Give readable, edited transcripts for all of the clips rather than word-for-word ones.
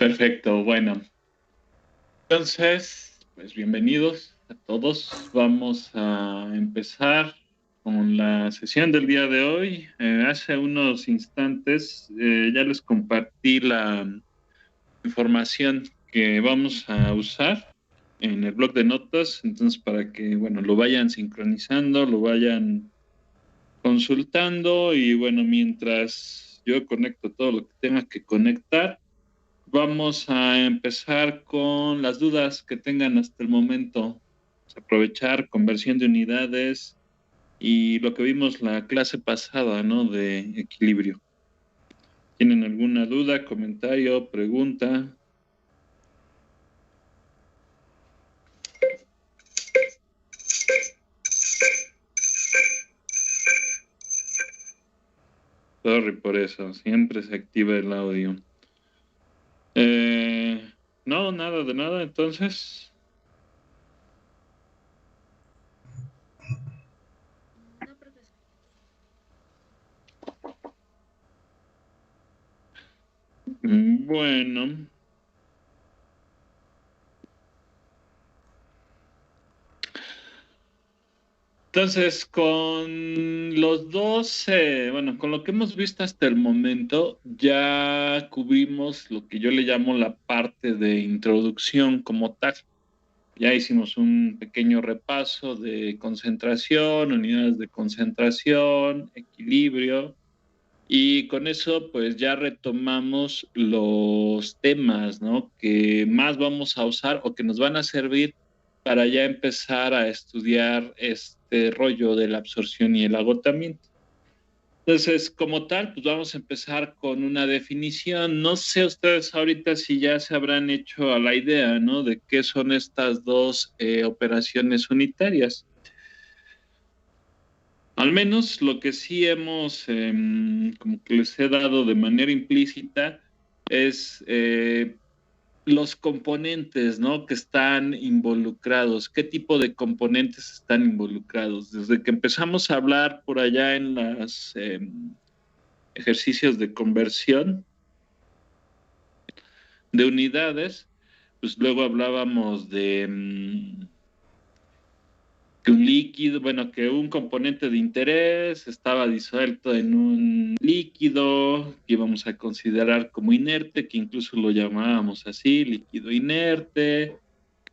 Perfecto, bueno. Entonces, pues bienvenidos a todos. Vamos a empezar con la sesión del día de hoy. Hace unos instantes ya les compartí la información que vamos a usar en el blog de notas, entonces para que, bueno, lo vayan sincronizando, lo vayan consultando y, bueno, mientras yo conecto todo lo que tenga que conectar, vamos a empezar con las dudas que tengan hasta el momento. Vamos a aprovechar conversión de unidades y lo que vimos la clase pasada, ¿no? De equilibrio. ¿Tienen alguna duda, comentario, pregunta? Sorry por eso, siempre se activa el audio. No, nada de nada, entonces. Bueno. Entonces, con los dos, bueno, con lo que hemos visto hasta el momento, ya cubrimos lo que yo le llamo la parte de introducción como tal. Ya hicimos un pequeño repaso de concentración, unidades de concentración, equilibrio, y con eso pues ya retomamos los temas, ¿no? Que más vamos a usar o que nos van a servir para ya empezar a estudiar este rollo de la absorción y el agotamiento. Entonces, como tal, pues vamos a empezar con una definición. No sé ustedes ahorita si ya se habrán hecho a la idea, ¿no? De qué son estas dos operaciones unitarias. Al menos lo que sí hemos, como que les he dado de manera implícita, es los componentes, ¿no? Que están involucrados. ¿Qué tipo de componentes están involucrados? Desde que empezamos a hablar por allá en los ejercicios de conversión de unidades, pues luego hablábamos de que un líquido, bueno, que un componente de interés estaba disuelto en un líquido que íbamos a considerar como inerte, que incluso lo llamábamos así, líquido inerte,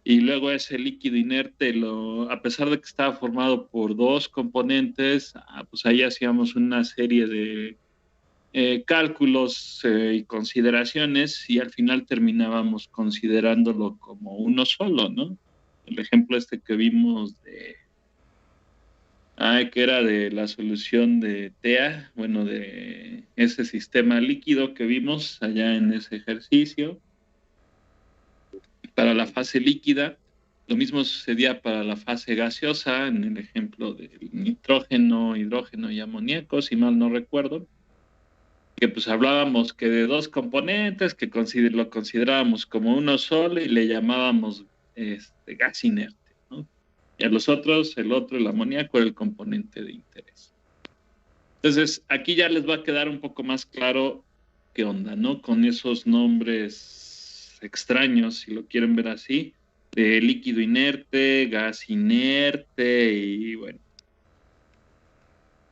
y luego ese líquido inerte, a pesar de que estaba formado por dos componentes, pues ahí hacíamos una serie de cálculos y consideraciones y al final terminábamos considerándolo como uno solo, ¿no? El ejemplo este que vimos que era de la solución de TEA, bueno, de ese sistema líquido que vimos allá en ese ejercicio. Para la fase líquida, lo mismo sucedía para la fase gaseosa, en el ejemplo del nitrógeno, hidrógeno y amoníaco, si mal no recuerdo, que pues hablábamos que de dos componentes, que lo considerábamos como uno solo y le llamábamos gas inerte, ¿no? Y a los otros, el otro, el amoníaco, era el componente de interés. Entonces, aquí ya les va a quedar un poco más claro qué onda, ¿no? Con esos nombres extraños, si lo quieren ver así, de líquido inerte, gas inerte y bueno,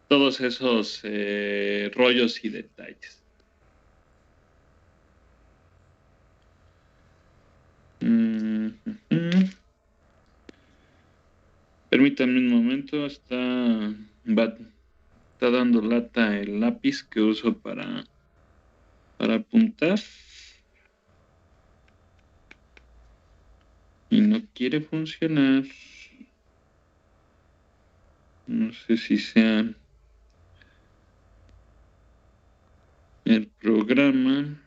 todos esos rollos y detalles. Permítanme un momento, está dando lata el lápiz que uso para apuntar y no quiere funcionar. No sé si sea el programa.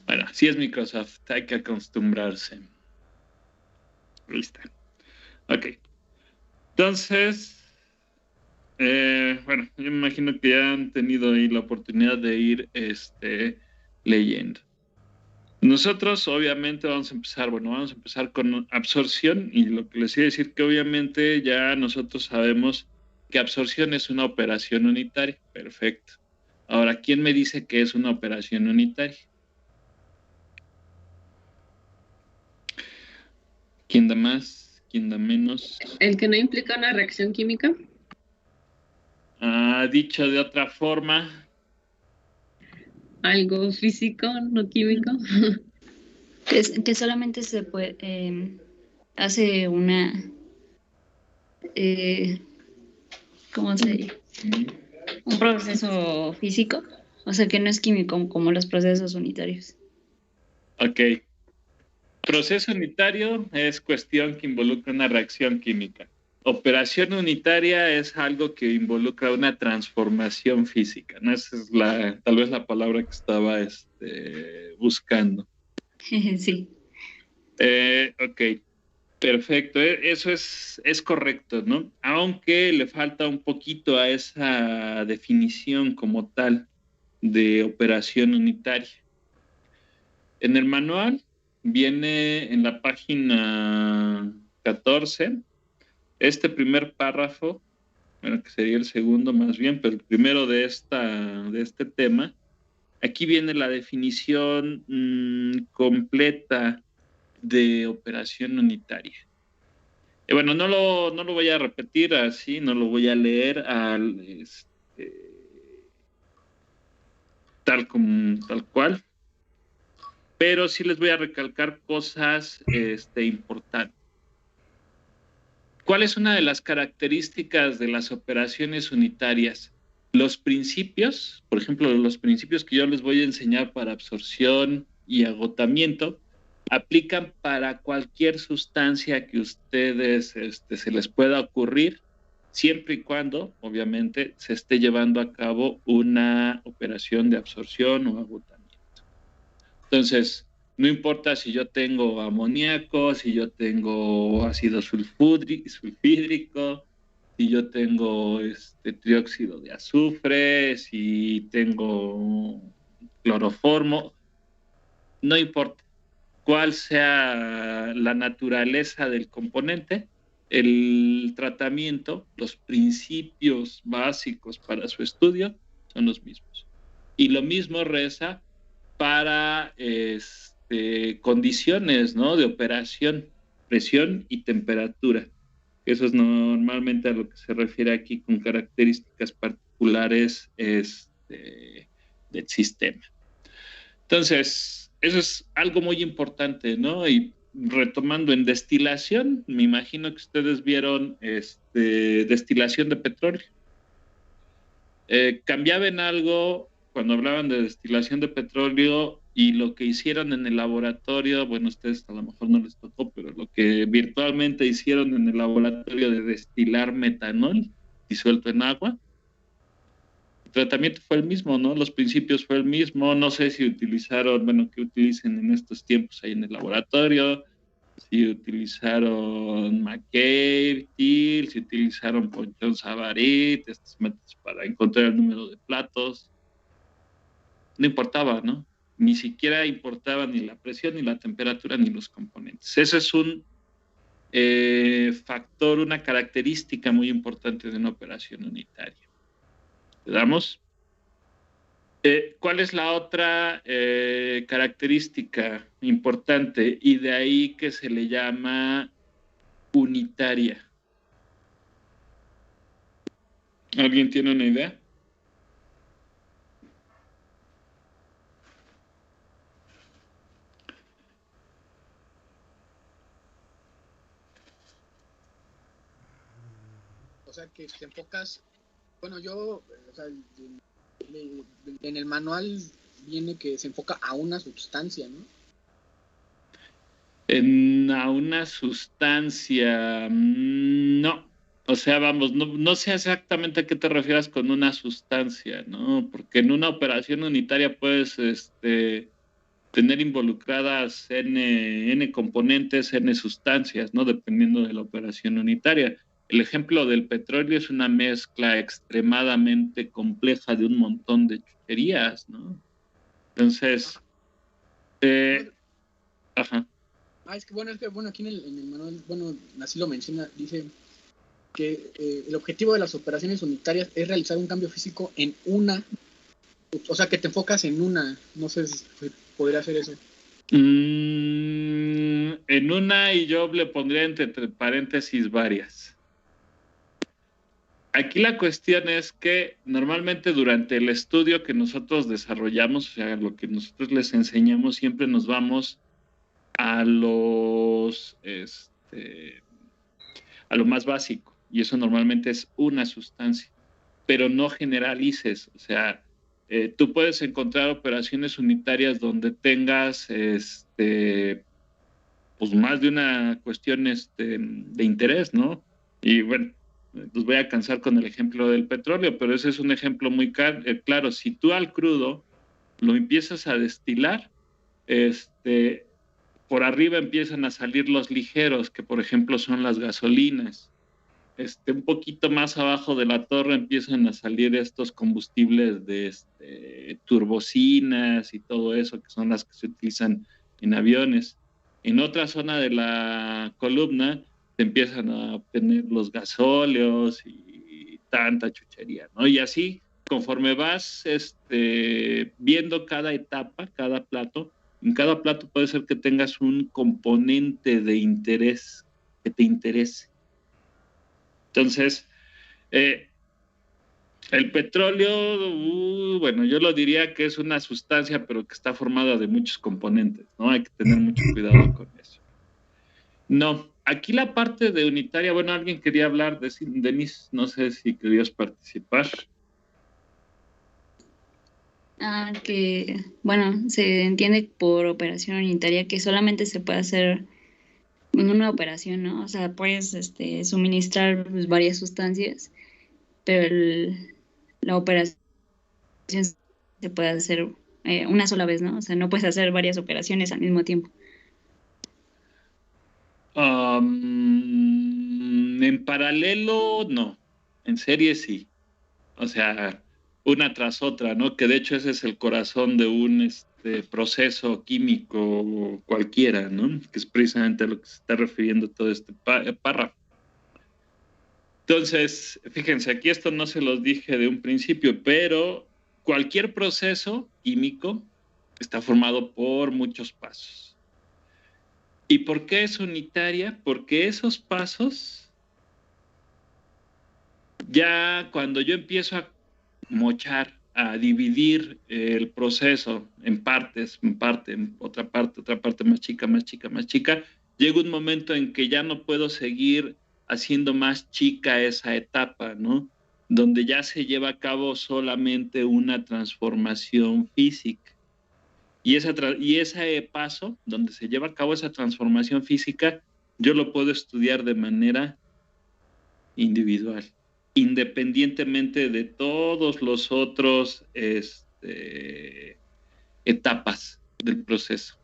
Bueno, sí es Microsoft, hay que acostumbrarse. Listo. Ok. Entonces, bueno, yo me imagino que ya han tenido ahí la oportunidad de ir leyendo. Nosotros obviamente vamos a empezar con absorción y lo que les iba a decir que obviamente ya nosotros sabemos que absorción es una operación unitaria. Perfecto. Ahora, ¿quién me dice que es una operación unitaria? ¿Quién da más? ¿Quién da menos? El que no implica una reacción química. Dicho de otra forma. Algo físico, no químico. Que solamente se puede, hace una, ¿cómo se dice? Un proceso físico, o sea que no es químico como los procesos unitarios. Ok. Proceso unitario es cuestión que involucra una reacción química. Operación unitaria es algo que involucra una transformación física, ¿no? Esa es tal vez la palabra que estaba buscando. Sí. Ok, perfecto. Eso es correcto, ¿no? Aunque le falta un poquito a esa definición como tal de operación unitaria. En el manual viene en la página 14, este primer párrafo, bueno, que sería el segundo más bien, pero el primero de este tema, aquí viene la definición completa de operación unitaria. Bueno, no lo voy a repetir así, no lo voy a leer tal cual, pero sí les voy a recalcar cosas importantes. ¿Cuál es una de las características de las operaciones unitarias? Los principios, por ejemplo, los principios que yo les voy a enseñar para absorción y agotamiento, aplican para cualquier sustancia que ustedes se les pueda ocurrir, siempre y cuando, obviamente, se esté llevando a cabo una operación de absorción o agotamiento. Entonces, no importa si yo tengo amoníaco, si yo tengo ácido sulfídrico, si yo tengo trióxido de azufre, si tengo cloroformo, no importa cuál sea la naturaleza del componente, el tratamiento, los principios básicos para su estudio son los mismos. Y lo mismo reza para condiciones, ¿no? De operación, presión y temperatura. Eso es normalmente a lo que se refiere aquí con características particulares del sistema. Entonces, eso es algo muy importante, ¿no? Y retomando en destilación, me imagino que ustedes vieron destilación de petróleo. ¿Cambiaba en algo cuando hablaban de destilación de petróleo y lo que hicieron en el laboratorio? Bueno, a ustedes a lo mejor no les tocó, pero lo que virtualmente hicieron en el laboratorio de destilar metanol disuelto en agua, el tratamiento fue el mismo, ¿no? Los principios fue el mismo. No sé si utilizaron, bueno, que utilicen en estos tiempos ahí en el laboratorio, si utilizaron McCabe, Thiel, si utilizaron Ponchón Savarit, estos métodos para encontrar el número de platos. No importaba, ¿no? Ni siquiera importaba ni la presión, ni la temperatura, ni los componentes. Ese es un factor, una característica muy importante de una operación unitaria. ¿Le damos? ¿Cuál es la otra característica importante? Y de ahí que se le llama unitaria. ¿Alguien tiene una idea? O sea, que te enfocas, bueno, yo, o sea, en el manual viene que se enfoca a una sustancia, ¿no? A una sustancia, no. O sea, vamos, no sé exactamente a qué te refieras con una sustancia, ¿no? Porque en una operación unitaria puedes tener involucradas N componentes, N sustancias, ¿no? Dependiendo de la operación unitaria. El ejemplo del petróleo es una mezcla extremadamente compleja de un montón de chucherías, ¿no? Entonces, ajá. Es que bueno, aquí en el manual, bueno, así lo menciona, dice que el objetivo de las operaciones unitarias es realizar un cambio físico en una, o sea, que te enfocas en una, no sé si podría hacer eso. En una, y yo le pondría entre paréntesis varias. Aquí la cuestión es que normalmente durante el estudio que nosotros desarrollamos, o sea, lo que nosotros les enseñamos, siempre nos vamos a los, a lo más básico, y eso normalmente es una sustancia, pero no generalices, o sea, tú puedes encontrar operaciones unitarias donde tengas, pues más de una cuestión, de interés, ¿no? Y bueno, los voy a cansar con el ejemplo del petróleo, pero ese es un ejemplo muy claro. Si tú al crudo lo empiezas a destilar, por arriba empiezan a salir los ligeros, que por ejemplo son las gasolinas. Un poquito más abajo de la torre empiezan a salir estos combustibles de turbocinas y todo eso, que son las que se utilizan en aviones. En otra zona de la columna se empiezan a obtener los gasóleos y tanta chuchería, ¿no? Y así, conforme vas viendo cada etapa, cada plato, en cada plato puede ser que tengas un componente de interés que te interese. Entonces, el petróleo, bueno, yo lo diría que es una sustancia, pero que está formada de muchos componentes, ¿no? Hay que tener mucho cuidado con eso. No, aquí la parte de unitaria, bueno, alguien quería hablar de Denise, no sé si querías participar. Que, bueno, se entiende por operación unitaria que solamente se puede hacer en una operación, ¿no? O sea, puedes suministrar pues, varias sustancias, pero la operación se puede hacer una sola vez, ¿no? O sea, no puedes hacer varias operaciones al mismo tiempo. En paralelo, no. En serie, sí. O sea, una tras otra, ¿no? Que de hecho ese es el corazón de un proceso químico cualquiera, ¿no? Que es precisamente a lo que se está refiriendo todo este párrafo. Entonces, fíjense, aquí esto no se los dije de un principio, pero cualquier proceso químico está formado por muchos pasos. ¿Y por qué es unitaria? Porque esos pasos, ya cuando yo empiezo a mochar, a dividir el proceso en partes, en otra parte más chica, más chica, más chica, llega un momento en que ya no puedo seguir haciendo más chica esa etapa, ¿no? Donde ya se lleva a cabo solamente una transformación física. Y ese paso, donde se lleva a cabo esa transformación física, yo lo puedo estudiar de manera individual, independientemente de todos los otros etapas del proceso.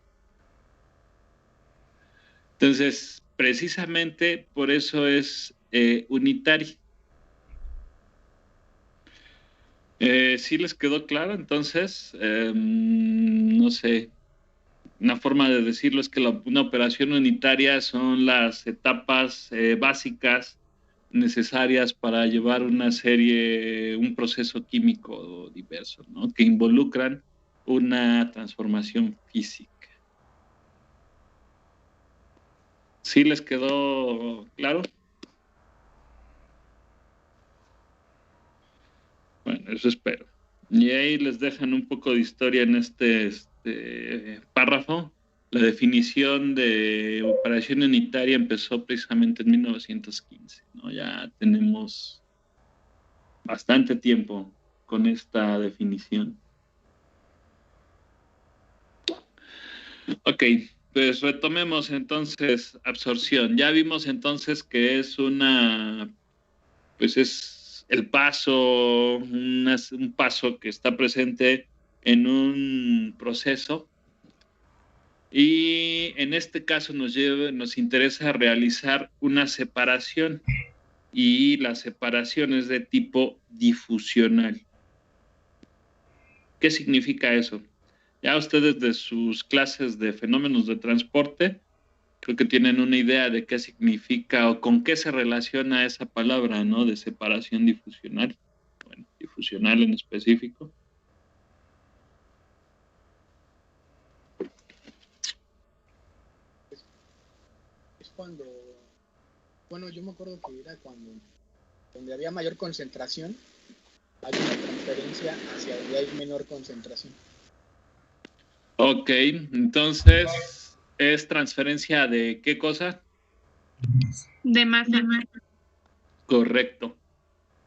Entonces, precisamente por eso es unitario. ¿Sí les quedó claro? Entonces, no sé, una forma de decirlo es que una operación unitaria son las etapas básicas necesarias para llevar un proceso químico diverso, ¿no? Que involucran una transformación física. ¿Sí les quedó claro? Bueno, eso espero. Y ahí les dejan un poco de historia en este párrafo. La definición de operación unitaria empezó precisamente en 1915, ¿no? Ya tenemos bastante tiempo con esta definición. Ok, pues retomemos entonces absorción. Ya vimos entonces que es pues es el paso, un paso que está presente en un proceso. Y en este caso nos interesa realizar una separación, y la separación es de tipo difusional. ¿Qué significa eso? Ya ustedes de sus clases de fenómenos de transporte creo que tienen una idea de qué significa o con qué se relaciona esa palabra, ¿no? De separación difusional, bueno, difusional en específico. Es cuando, bueno, yo me acuerdo que era cuando donde había mayor concentración, hay una transferencia hacia donde hay menor concentración. Ok, entonces, ¿es transferencia de qué cosa? De masa. Correcto.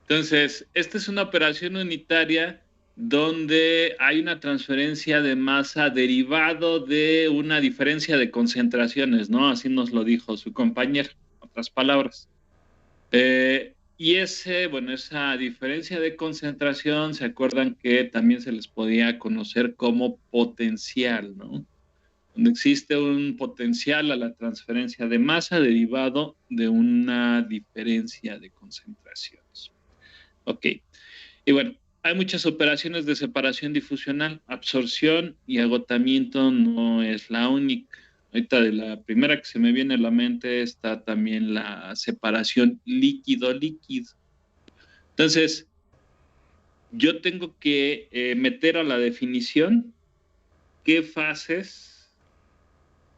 Entonces, esta es una operación unitaria donde hay una transferencia de masa derivado de una diferencia de concentraciones, ¿no? Así nos lo dijo su compañero, en otras palabras. Y esa diferencia de concentración, ¿se acuerdan que también se les podía conocer como potencial, ¿no? Donde existe un potencial a la transferencia de masa derivado de una diferencia de concentraciones. Ok. Y bueno, hay muchas operaciones de separación difusional, absorción y agotamiento no es la única. Ahorita de la primera que se me viene a la mente está también la separación líquido-líquido. Entonces, yo tengo que meter a la definición qué fases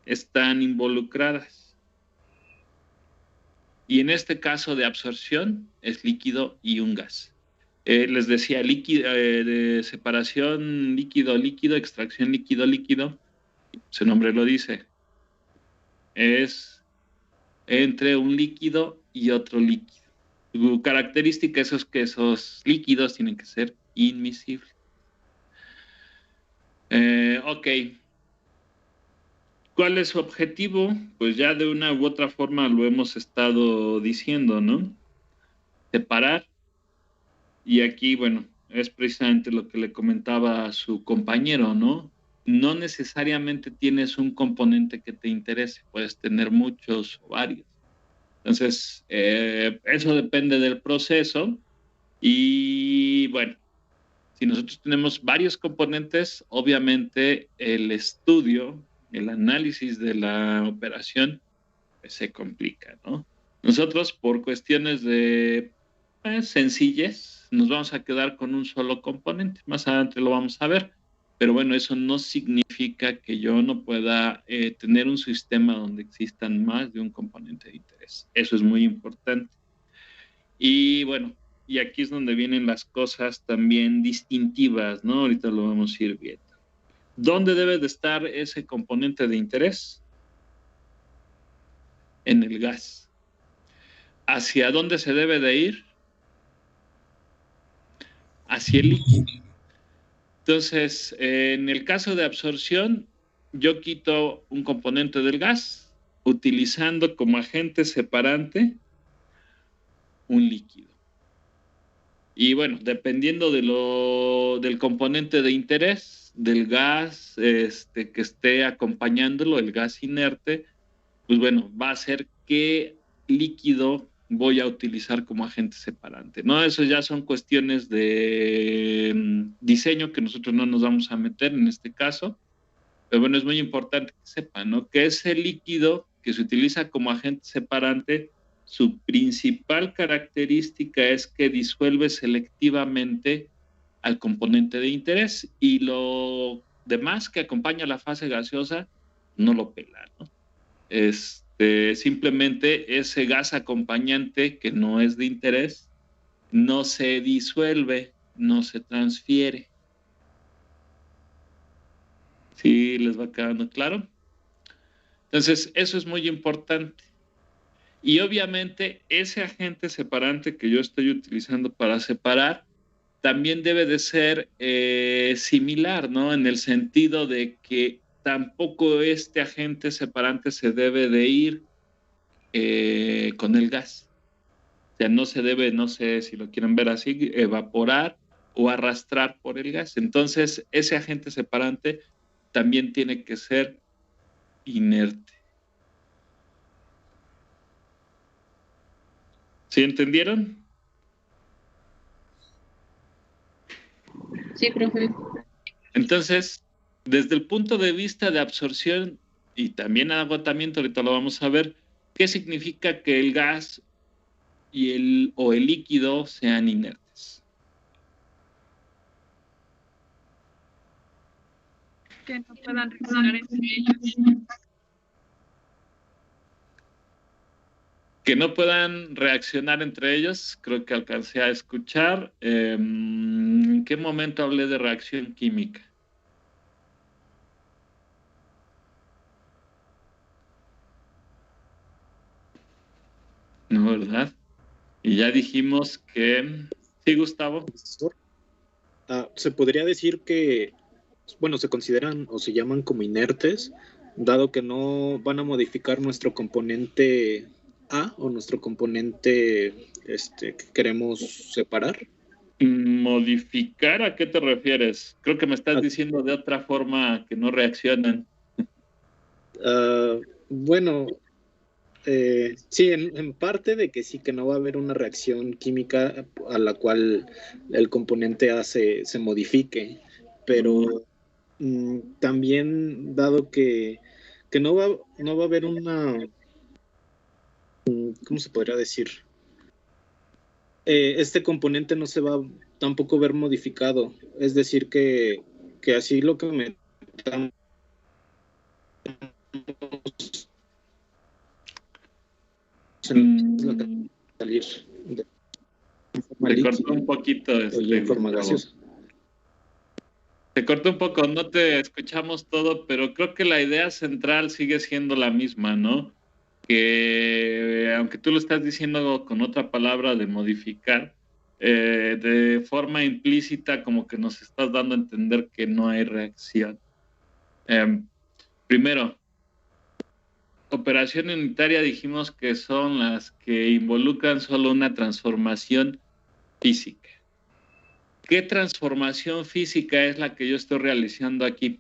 están involucradas. Y en este caso de absorción es líquido y un gas. Les decía líquido, de separación líquido-líquido, extracción líquido-líquido, su nombre lo dice, es entre un líquido y otro líquido. Su característica es que esos líquidos tienen que ser inmiscibles. Ok. ¿Cuál es su objetivo? Pues ya de una u otra forma lo hemos estado diciendo, ¿no? Separar. Y aquí, bueno, es precisamente lo que le comentaba a su compañero, ¿no? No necesariamente tienes un componente que te interese, puedes tener muchos o varios. Entonces, eso depende del proceso. Y bueno, si nosotros tenemos varios componentes, obviamente el estudio, el análisis de la operación pues, se complica, ¿no? Nosotros, por cuestiones de sencillez, nos vamos a quedar con un solo componente. Más adelante lo vamos a ver. Pero bueno, eso no significa que yo no pueda tener un sistema donde existan más de un componente de interés. Eso es muy importante. Y bueno, y aquí es donde vienen las cosas también distintivas, ¿no? Ahorita lo vamos a ir viendo. ¿Dónde debe de estar ese componente de interés? En el gas. ¿Hacia dónde se debe de ir? Hacia el líquido. Entonces, en el caso de absorción, yo quito un componente del gas utilizando como agente separante un líquido. Y bueno, dependiendo del componente de interés, del gas que esté acompañándolo, el gas inerte, pues bueno, va a ser qué líquido voy a utilizar como agente separante, ¿no? Eso ya son cuestiones de diseño que nosotros no nos vamos a meter en este caso, pero bueno, es muy importante que sepan, ¿no? Que ese líquido que se utiliza como agente separante, su principal característica es que disuelve selectivamente al componente de interés y lo demás que acompaña la fase gaseosa no lo pela, ¿no? Simplemente ese gas acompañante que no es de interés no se disuelve, no se transfiere. ¿Sí les va quedando claro? Entonces, eso es muy importante. Y obviamente ese agente separante que yo estoy utilizando para separar también debe de ser similar, ¿no? En el sentido de que tampoco este agente separante se debe de ir con el gas. O sea, no se debe, no sé si lo quieren ver así, evaporar o arrastrar por el gas. Entonces, ese agente separante también tiene que ser inerte. ¿Sí entendieron? Sí, profe. Entonces, desde el punto de vista de absorción, y también agotamiento, ahorita lo vamos a ver, ¿qué significa que el gas o el líquido sean inertes? Que no puedan reaccionar entre ellos. Que no puedan reaccionar entre ellos, creo que alcancé a escuchar. ¿En qué momento hablé de reacción química? No, ¿verdad? Y ya dijimos que... Sí, Gustavo. Se podría decir que, bueno, se consideran o se llaman como inertes, dado que no van a modificar nuestro componente A o nuestro componente que queremos separar. ¿Modificar a qué te refieres? Creo que me estás diciendo de otra forma que no reaccionan. Bueno, sí, en parte de que sí, que no va a haber una reacción química a la cual el componente A se modifique, pero también dado que no va a haber una, ¿cómo se podría decir? Este componente no se va a tampoco ver modificado, es decir, que así lo que metamos salir de forma Te líquida, cortó un poquito. en forma gaseosa. Te cortó un poco, no te escuchamos todo, pero creo que la idea central sigue siendo la misma, ¿no? Que aunque tú lo estás diciendo con otra palabra de modificar, de forma implícita como que nos estás dando a entender que no hay reacción. Primero, operación unitaria dijimos que son las que involucran solo una transformación física. ¿Qué transformación física es la que yo estoy realizando aquí?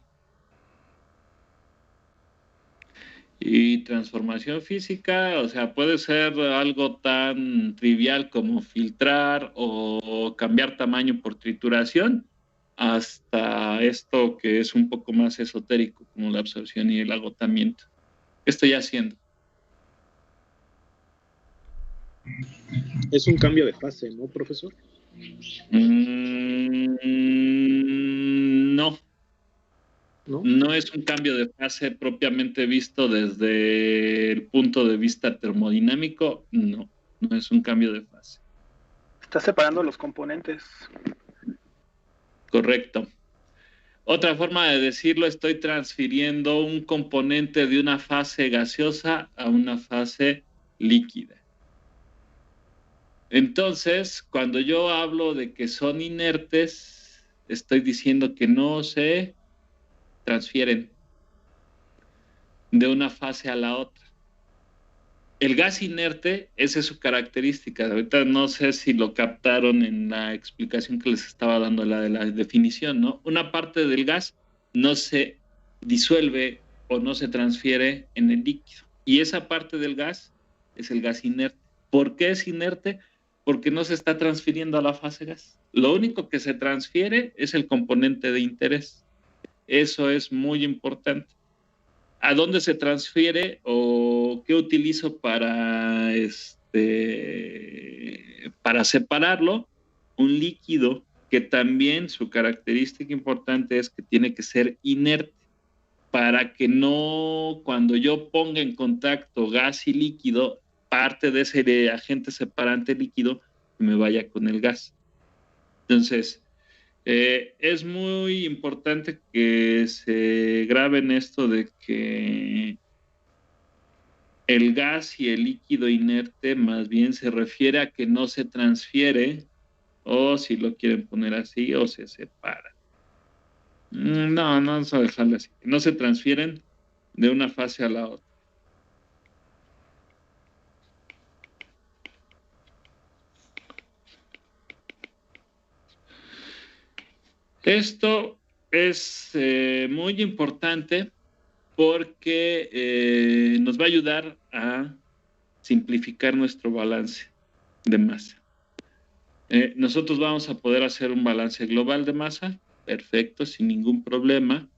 Y transformación física, o sea, puede ser algo tan trivial como filtrar o cambiar tamaño por trituración, hasta esto que es un poco más esotérico, como la absorción y el agotamiento. ¿Qué estoy haciendo? Es un cambio de fase, ¿no, profesor? No. No es un cambio de fase propiamente visto desde el punto de vista termodinámico, no es un cambio de fase. Está separando los componentes. Correcto. Otra forma de decirlo, estoy transfiriendo un componente de una fase gaseosa a una fase líquida. Entonces, cuando yo hablo de que son inertes, estoy diciendo que no se transfieren de una fase a la otra. El gas inerte, esa es su característica. Ahorita no sé si lo captaron en la explicación que les estaba dando, la de la definición, ¿no? Una parte del gas no se disuelve o no se transfiere en el líquido. Y esa parte del gas es el gas inerte. ¿Por qué es inerte? Porque no se está transfiriendo a la fase gas. Lo único que se transfiere es el componente de interés. Eso es muy importante. ¿A dónde se transfiere o qué utilizo para separarlo? Un líquido que también su característica importante es que tiene que ser inerte para que no, cuando yo ponga en contacto gas y líquido, parte de ese agente separante líquido me vaya con el gas. Entonces, es muy importante que se graben esto de que el gas y el líquido inerte más bien se refiere a que no se transfiere, o si lo quieren poner así, o se separa. No vamos a dejarlo así. No se transfieren de una fase a la otra. Esto es muy importante porque nos va a ayudar a simplificar nuestro balance de masa. Nosotros vamos a poder hacer un balance global de masa, perfecto, sin ningún problema.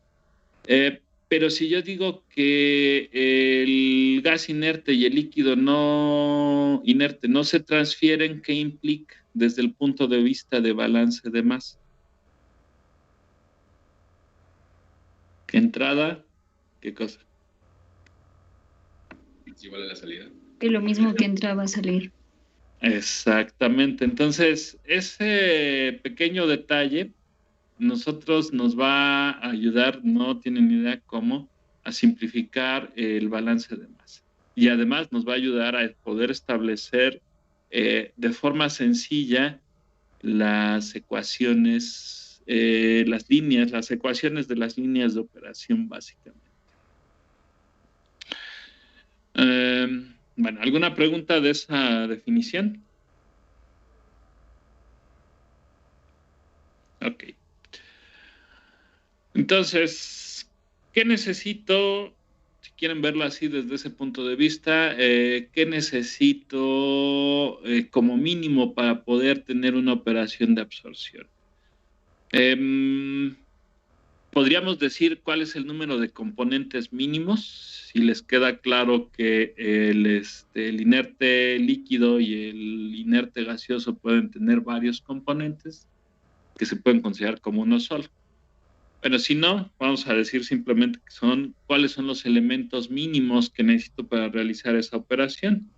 Pero si yo digo que el gas inerte y el líquido no inerte no se transfieren, ¿qué implica desde el punto de vista de balance de masa? ¿Qué entrada? ¿Qué cosa? ¿Es igual a la salida? Que lo mismo que entra va a salir. Exactamente. Entonces, ese pequeño detalle nosotros nos va a ayudar, no tienen idea cómo, a simplificar el balance de masa. Y además nos va a ayudar a poder establecer de forma sencilla las ecuaciones, las ecuaciones de las líneas de operación básicamente. Bueno, ¿alguna pregunta de esa definición? Ok. Entonces, ¿qué necesito? Si quieren verlo así desde ese punto de vista, ¿qué necesito como mínimo para poder tener una operación de absorción? Podríamos decir cuál es el número de componentes mínimos, si les queda claro que el inerte líquido y el inerte gaseoso pueden tener varios componentes que se pueden considerar como uno solo. Bueno, si no, vamos a decir simplemente cuáles son los elementos mínimos que necesito para realizar esa operación.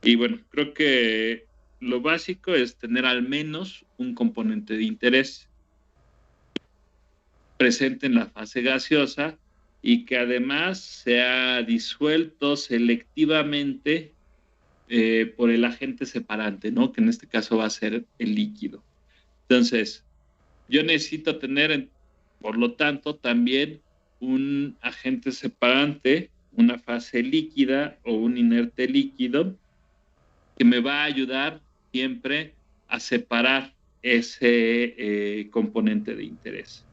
Y bueno, creo que lo básico es tener al menos un componente de interés presente en la fase gaseosa y que además sea disuelto selectivamente por el agente separante, ¿no? Que en este caso va a ser el líquido. Entonces, yo necesito tener, por lo tanto, también un agente separante, una fase líquida o un inerte líquido, que me va a ayudar siempre a separar ese componente de interés.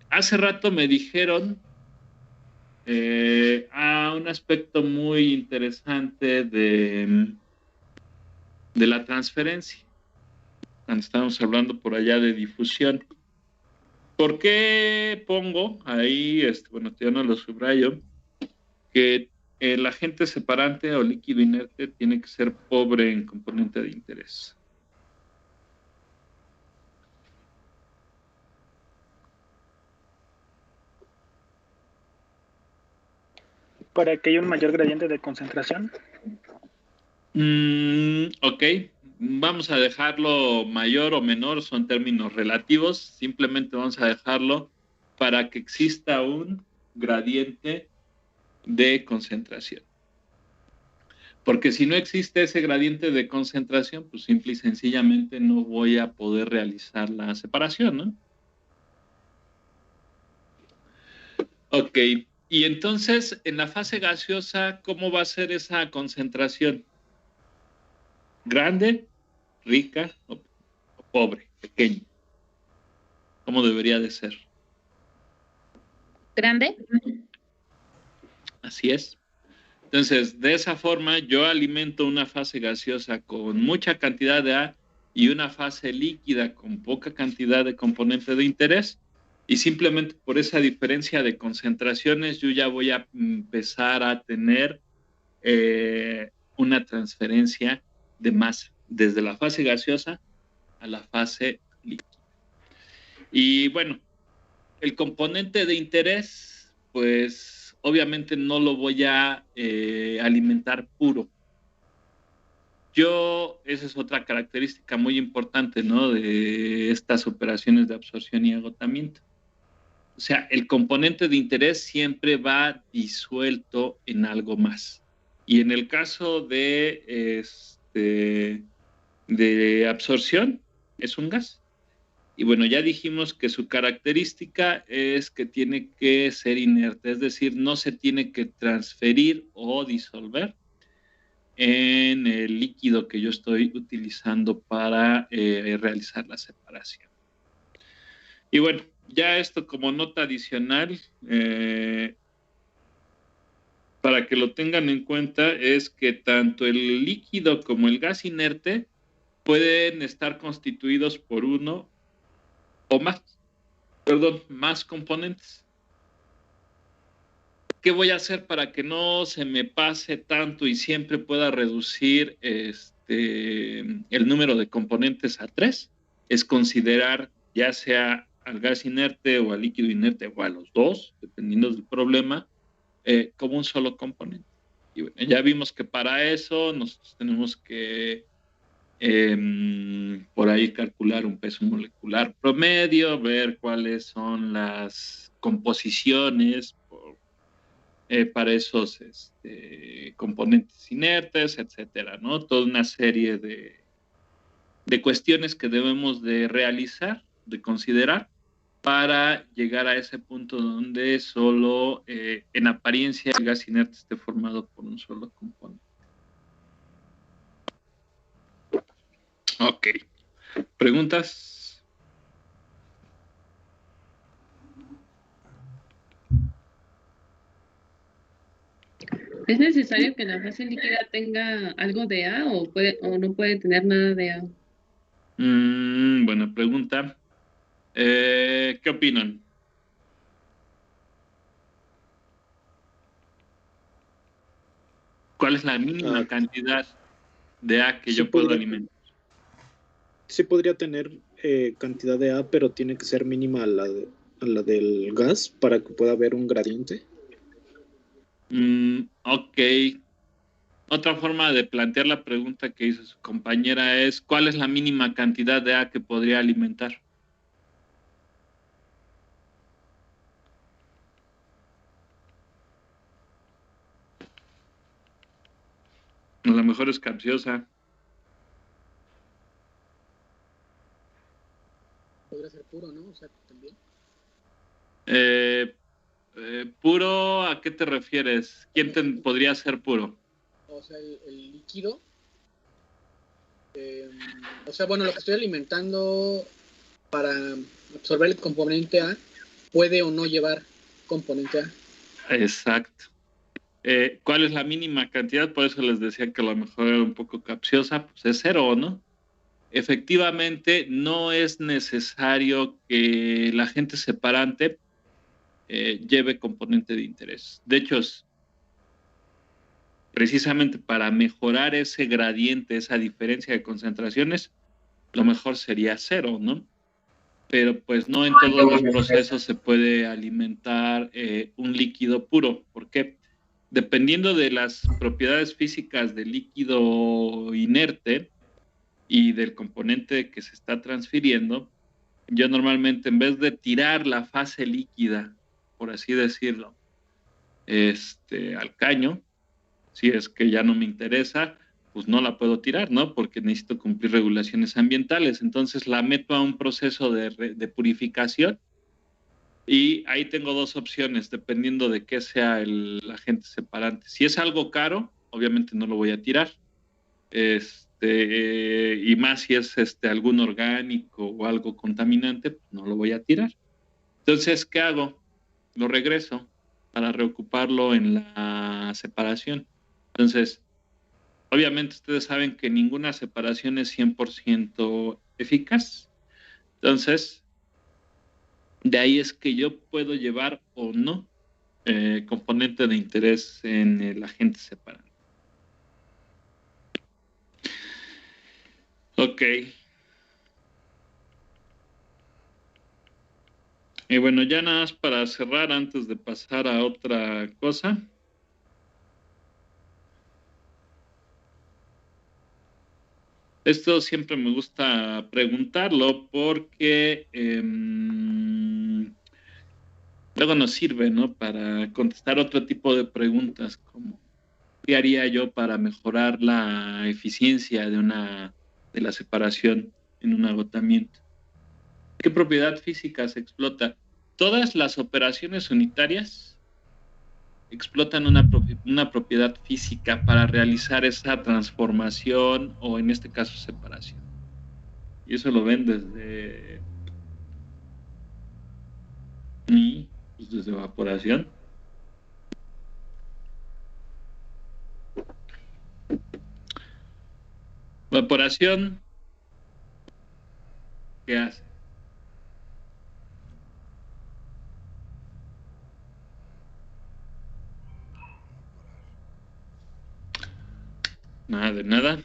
Hace rato me dijeron un aspecto muy interesante de la transferencia, cuando estamos hablando por allá de difusión. ¿Por qué pongo ahí, bueno, yo no lo subrayo, que el agente separante o líquido inerte tiene que ser pobre en componente de interés? Para que haya un mayor gradiente de concentración. Ok, vamos a dejarlo mayor o menor, son términos relativos, simplemente vamos a dejarlo para que exista un gradiente de concentración. Porque si no existe ese gradiente de concentración, pues simple y sencillamente no voy a poder realizar la separación, ¿no? Ok, y entonces en la fase gaseosa, ¿cómo va a ser esa concentración? ¿Grande, rica o pobre, pequeña? ¿Cómo debería de ser? ¿Grande? Así es. Entonces, de esa forma, yo alimento una fase gaseosa con mucha cantidad de A y una fase líquida con poca cantidad de componente de interés. Y simplemente por esa diferencia de concentraciones, yo ya voy a empezar a tener una transferencia de masa desde la fase gaseosa a la fase líquida. Y bueno, el componente de interés, pues obviamente no lo voy a alimentar puro. Esa es otra característica muy importante, ¿no? De estas operaciones de absorción y agotamiento. O sea, el componente de interés siempre va disuelto en algo más. Y en el caso de absorción, es un gas. Y bueno, ya dijimos que su característica es que tiene que ser inerte, es decir, no se tiene que transferir o disolver en el líquido que yo estoy utilizando para realizar la separación. Y bueno, ya esto como nota adicional, para que lo tengan en cuenta, es que tanto el líquido como el gas inerte pueden estar constituidos por uno o más. perdón, más componentes. ¿Qué voy a hacer para que no se me pase tanto y siempre pueda reducir el número de componentes a 3? Es considerar ya sea al gas inerte o al líquido inerte o a los dos, dependiendo del problema, como un solo componente. Y bueno, ya vimos que para eso nosotros tenemos que por ahí calcular un peso molecular promedio, ver cuáles son las composiciones para esos componentes inertes, etcétera, ¿no? Toda una serie de cuestiones que debemos de realizar, de considerar, para llegar a ese punto donde solo en apariencia el gas inerte esté formado por un solo componente. Ok. ¿Preguntas? ¿Es necesario que la fase líquida tenga algo de A o no puede tener nada de A? Buena pregunta. ¿Qué opinan? ¿Cuál es la mínima cantidad de A que yo puedo alimentar? Sí podría tener cantidad de A, pero tiene que ser mínima a la del gas para que pueda haber un gradiente. Ok. Otra forma de plantear la pregunta que hizo su compañera es, ¿cuál es la mínima cantidad de A que podría alimentar? A lo mejor es capciosa. Podría ser puro, ¿no? O sea, también. Puro, ¿a qué te refieres? ¿Quién podría ser puro? O sea, el líquido. O sea, bueno, lo que estoy alimentando para absorber el componente A puede o no llevar componente A. Exacto. ¿Cuál es la mínima cantidad? Por eso les decía que a lo mejor era un poco capciosa, pues es 0, ¿no? Efectivamente, no es necesario que el agente separante lleve componente de interés. De hecho, precisamente para mejorar ese gradiente, esa diferencia de concentraciones, lo mejor sería 0, ¿no? Pero pues no en todos los procesos se puede alimentar un líquido puro. ¿Por qué? Dependiendo de las propiedades físicas del líquido inerte y del componente que se está transfiriendo, yo normalmente en vez de tirar la fase líquida, por así decirlo, al caño, si es que ya no me interesa, pues no la puedo tirar, ¿no? Porque necesito cumplir regulaciones ambientales. Entonces la meto a un proceso de purificación y ahí tengo dos opciones, dependiendo de qué sea el agente separante. Si es algo caro, obviamente no lo voy a tirar. Y más si es algún orgánico o algo contaminante, pues no lo voy a tirar. Entonces, ¿qué hago? Lo regreso para reocuparlo en la separación. Entonces, obviamente ustedes saben que ninguna separación es 100% eficaz. Entonces, de ahí es que yo puedo llevar o no componente de interés en el agente separante. Ok. Y bueno, ya nada más para cerrar antes de pasar a otra cosa. Esto siempre me gusta preguntarlo porque luego nos sirve, ¿no? Para contestar otro tipo de preguntas, como ¿qué haría yo para mejorar la eficiencia de la separación en un agotamiento? ¿Qué propiedad física se explota? Todas las operaciones unitarias explotan una propiedad física para realizar esa transformación o en este caso separación. Y eso lo ven desde evaporación. Evaporación, ¿qué hace? Nada de nada.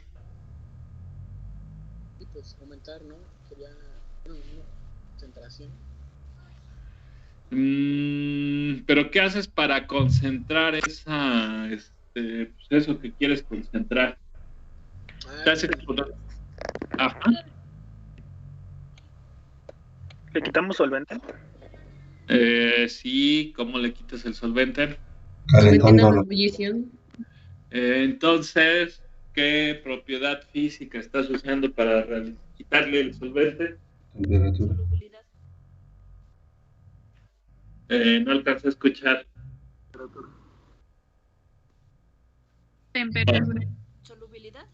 Y pues aumentar, ¿no? Sería, bueno, una concentración. Pero ¿qué haces para concentrar esa, pues eso que quieres concentrar? ¿Qué haces con- Ajá. ¿Le quitamos solvente? Sí, ¿cómo le quitas el solvente? Metiendo Calentándolo. ebullición. Entonces, ¿qué propiedad física estás usando para quitarle el solvente? Temperatura. No alcanzo a escuchar. Temperatura. ¿Solubilidad?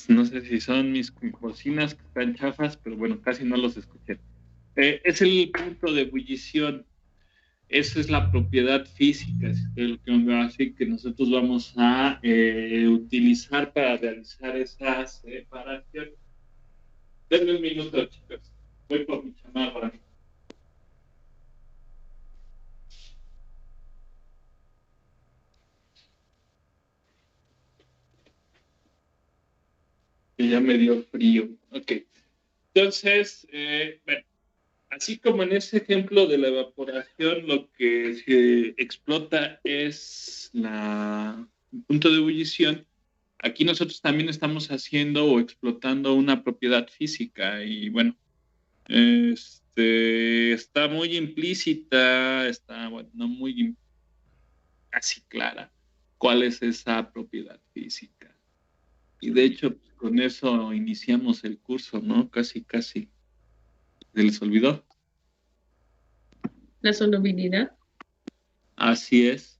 No sé si son mis bocinas que están chafas, pero bueno, casi no los escuché. Es el punto de ebullición. Esa es la propiedad física, así que nosotros vamos a utilizar para realizar esa separación. Denme un minuto, chicos. Voy por mi chamarra. Que ya me dio frío. Ok. Entonces, bueno, así como en ese ejemplo de la evaporación, lo que se explota es el punto de ebullición. Aquí nosotros también estamos haciendo o explotando una propiedad física y bueno, está muy implícita, está, bueno, no muy casi clara cuál es esa propiedad física. Y de hecho, pues, con eso iniciamos el curso, ¿no? Casi. ¿Se les olvidó? La solubilidad. Así es.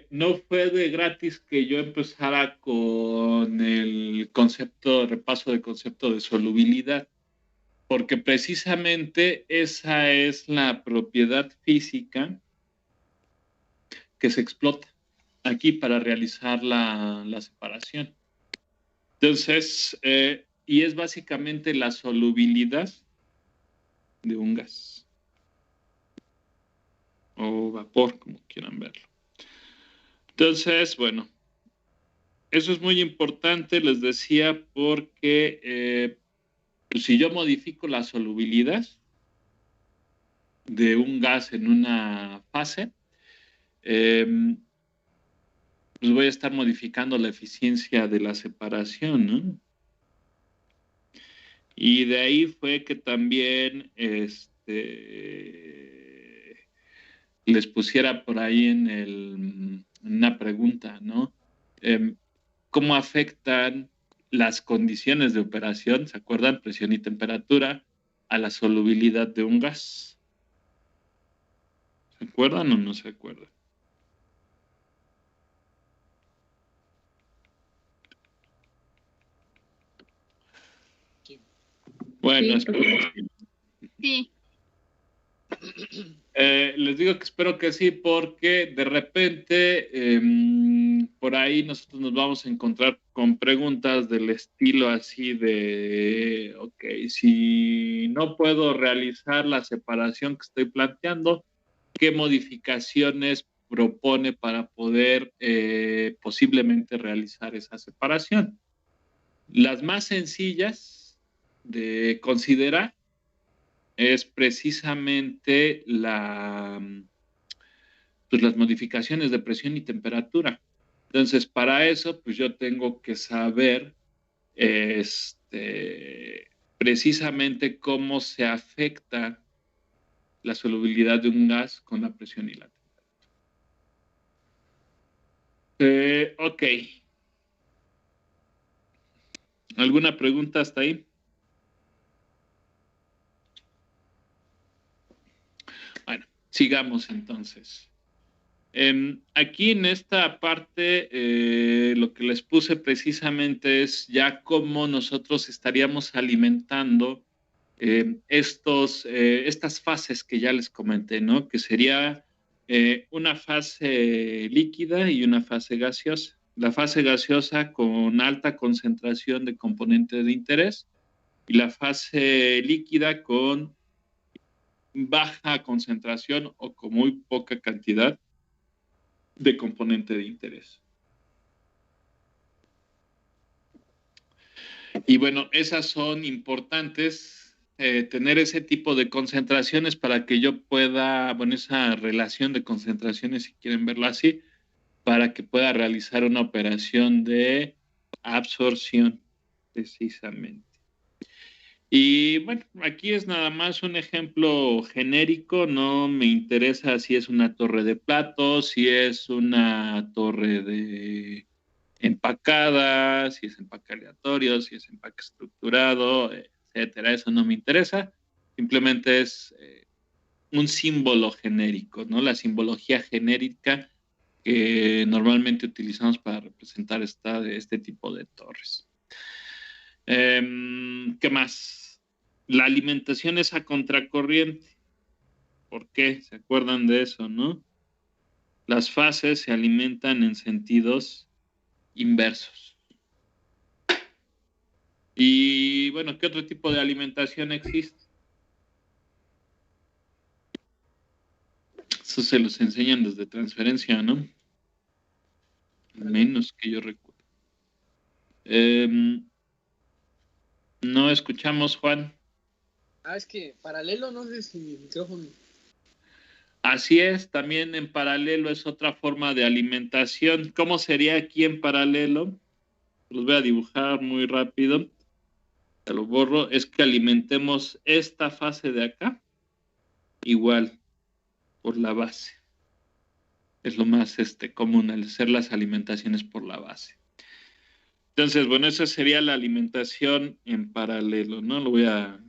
No fue de gratis que yo empezara con el repaso de concepto de solubilidad, porque precisamente esa es la propiedad física que se explota aquí para realizar la separación. Entonces, y es básicamente la solubilidad de un gas o vapor, como quieran verlo. Entonces, bueno, eso es muy importante, les decía, porque pues si yo modifico la solubilidad de un gas en una fase, pues voy a estar modificando la eficiencia de la separación, ¿no? Y de ahí fue que también les pusiera por ahí en una pregunta, ¿no? ¿Cómo afectan las condiciones de operación, se acuerdan? Presión y temperatura, a la solubilidad de un gas. ¿Se acuerdan o no se acuerdan? Bueno, Sí, Sí. les digo que espero que sí, porque de repente por ahí nosotros nos vamos a encontrar con preguntas del estilo así de, ok, si no puedo realizar la separación que estoy planteando, ¿qué modificaciones propone para poder posiblemente realizar esa separación? Las más sencillas de considerar es precisamente pues las modificaciones de presión y temperatura. Entonces, para eso, pues yo tengo que saber precisamente cómo se afecta la solubilidad de un gas con la presión y la temperatura. Ok. ¿Alguna pregunta hasta ahí? Bueno, sigamos entonces. Aquí en esta parte lo que les puse precisamente es ya cómo nosotros estaríamos alimentando estas fases que ya les comenté, ¿no? Que sería una fase líquida y una fase gaseosa. La fase gaseosa con alta concentración de componente de interés y la fase líquida con baja concentración o con muy poca cantidad de componente de interés. Y bueno, esas son importantes, tener ese tipo de concentraciones para que yo pueda, bueno, esa relación de concentraciones, si quieren verlo así, para que pueda realizar una operación de absorción, precisamente. Y bueno, aquí es nada más un ejemplo genérico, no me interesa si es una torre de platos, si es una torre de empacada, si es empaque aleatorio, si es empaque estructurado, etcétera. Eso no me interesa. Simplemente es un símbolo genérico, ¿no? La simbología genérica que normalmente utilizamos para representar este tipo de torres. ¿Qué más? La alimentación es a contracorriente. ¿Por qué? ¿Se acuerdan de eso, no? Las fases se alimentan en sentidos inversos. Y bueno, ¿qué otro tipo de alimentación existe? Eso se los enseñan desde transferencia, ¿no? Menos que yo recuerdo. No escuchamos, Juan. Es que paralelo, no sé si mi micrófono. Así es, también en paralelo es otra forma de alimentación. ¿Cómo sería aquí en paralelo? Los voy a dibujar muy rápido. Te lo borro. Es que alimentemos esta fase de acá igual por la base. Es lo más común, al hacer las alimentaciones por la base. Entonces, bueno, esa sería la alimentación en paralelo, ¿no? Lo voy a